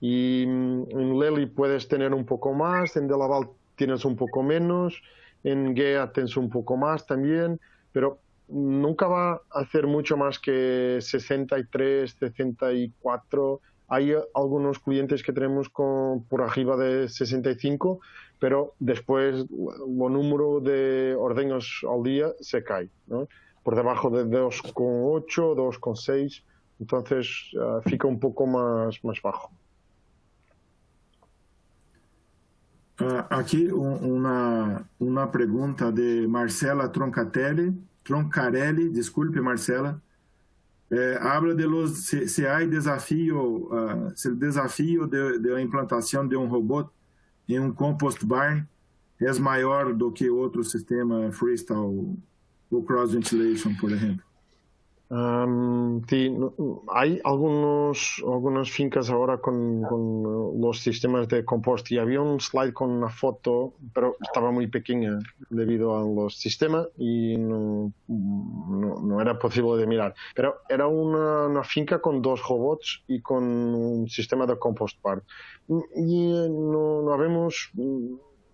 Y en Lely puedes tener un poco más, en Delaval tienes un poco menos, en GEA tienes un poco más también, pero nunca va a hacer mucho más que 63, 64. Hay algunos clientes que tenemos por arriba de 65, pero después el número de ordeños al día se cae, ¿no? Por debajo de 2,8, 2,6, entonces fica un poco más bajo. Aqui uma pergunta de Marcela Troncarelli, desculpe Marcela, habla de se há desafio, se o desafio de implantação de robô em compost barn é maior do que outro sistema freestyle ou cross ventilation, por exemplo. Sí, hay algunas fincas ahora con los sistemas de compost, y había un slide con una foto, pero estaba muy pequeña debido a los sistemas y no era posible de mirar. Pero era una finca con 2 robots y con un sistema de compost barn. Y no habíamos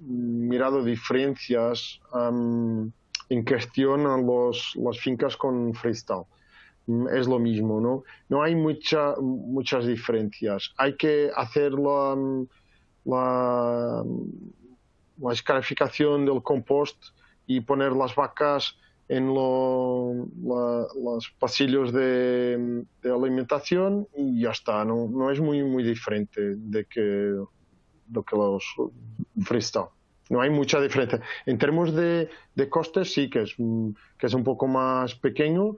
mirado diferencias en cuestión a las fincas con freestyle. Es lo mismo, ¿no? No hay muchas diferencias. Hay que hacer la escarificación del compost y poner las vacas en los pasillos de alimentación y ya está. No es muy diferente de que los freestyle. No hay mucha diferencia. En términos de costes sí que es un poco más pequeño,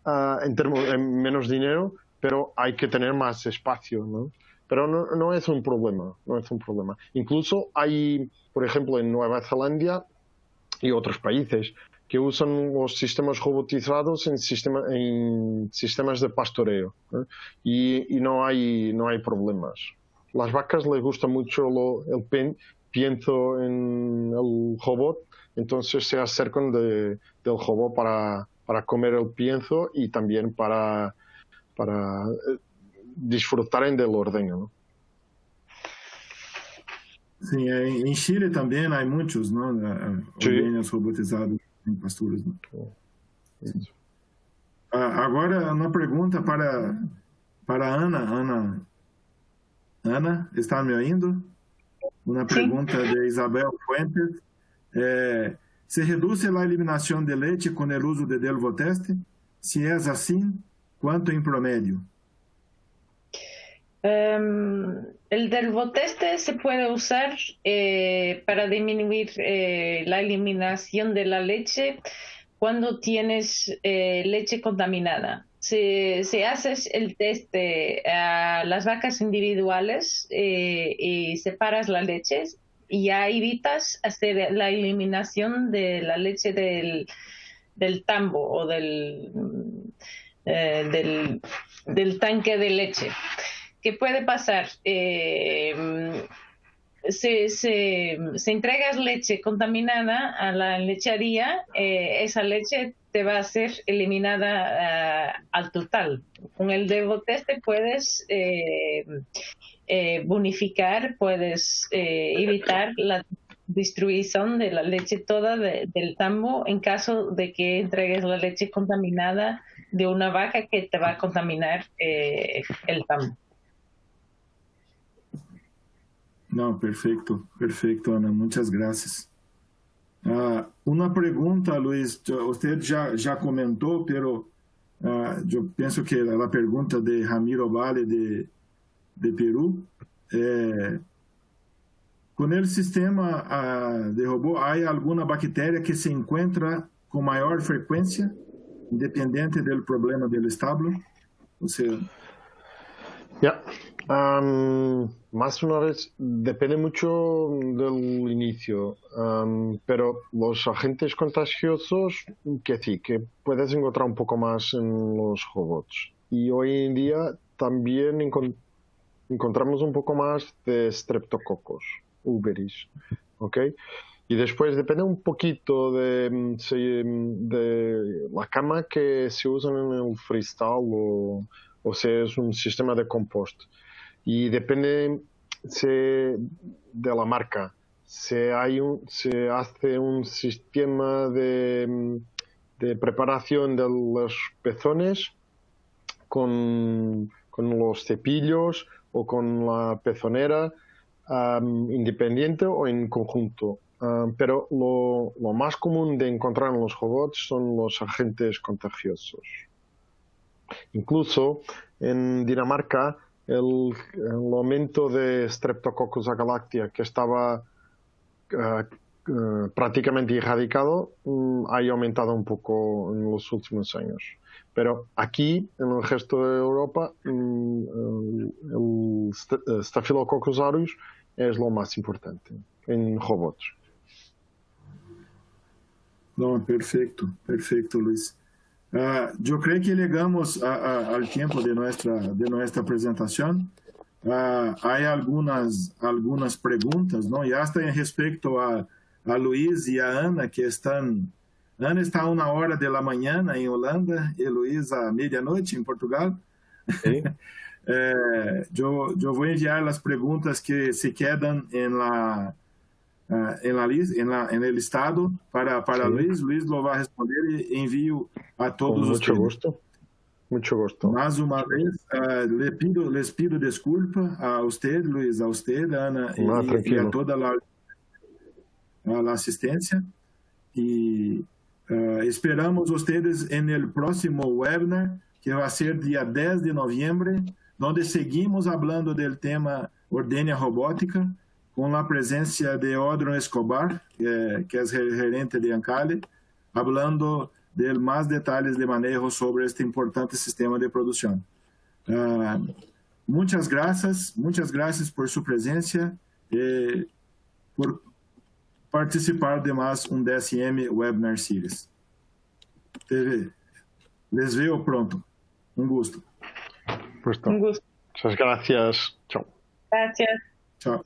en menos dinero, pero hay que tener más espacio, ¿no? Pero no es un problema, Incluso hay, por ejemplo, en Nueva Zelanda y otros países que usan los sistemas robotizados en sistemas de pastoreo, ¿no? Y no hay problemas. Las vacas les gusta mucho el pienso en el robot, entonces se acercan del robot para comer el pienso y también para disfrutar del ordeño, ¿no? Sim, em Chile também há muitos, não? Sí. Ordenhas robotizadas em pasturas. Não? Agora, uma pergunta para a Ana. Ana, está me ouvindo? Uma pergunta de Isabel Fuentes. ¿Se reduce la eliminación de leche con el uso de Delvoteste? Si es así, ¿cuánto en promedio? El Delvoteste se puede usar para disminuir la eliminación de la leche cuando tienes leche contaminada. Si haces el test a las vacas individuales y separas la leche, y ya evitas hacer la eliminación de la leche del tambo o del tanque de leche. ¿Qué puede pasar? Si entregas leche contaminada a la lechería, esa leche te va a ser eliminada al total. Con el Delvoteste puedes bonificar, puedes evitar la distribución de la leche toda del tambo en caso de que entregues la leche contaminada de una vaca que te va a contaminar el tambo. No, perfecto, Ana, muchas gracias. Una pregunta, Luis, usted ya comentó, pero yo pienso que la pregunta de Ramiro Vale de Perú, con el sistema de robot, ¿hay alguna bacteria que se encuentra con mayor frecuencia, independiente del problema del establo? O sea... Ya, más una vez, depende mucho del inicio, pero los agentes contagiosos, que sí, que puedes encontrar un poco más en los robots. Y hoy en día también encontramos un poco más de streptococos, uberis, ¿ok? Y después depende un poquito de la cama que se usa en el freestyle o si es un sistema de compost. Y depende de la marca. Se hace un sistema de preparación de los pezones con los cepillos o con la pezonera independiente o en conjunto. Pero lo más común de encontrar en los robots son los agentes contagiosos. Incluso en Dinamarca el aumento de Streptococcus agalactia, que estaba prácticamente erradicado, ha aumentado un poco en los últimos años. Pero aquí, en el resto de Europa, el Staphylococcus aureus es lo más importante en robots. No, perfecto, Luis. Yo creo que llegamos al tiempo de nuestra presentación. Hay algunas preguntas, ¿no? Y hasta en respecto a Luis y a Ana, que están... Ana está a 1h de la mañana en Holanda y Luis a medianoche en Portugal. Sí. Yo voy a enviar las preguntas que se quedan en el listado para sí. Luis lo va a responder y envío a todos ustedes. Mucho gusto. Más una vez, les pido disculpa a usted, Luis, a usted, Ana, y a toda la asistencia. Y esperamos ustedes en el próximo webinar, que va a ser día 10 de noviembre, donde seguimos hablando del tema ordeña robótica, con la presencia de Odron Escobar, que es el gerente de Ancale, hablando de más detalles de manejo sobre este importante sistema de producción. Muchas gracias por su presencia, por participar de más un DSM Webinar Series. Les veo pronto. Un gusto. Un gusto. Muchas gracias. Chao. Gracias. Chao.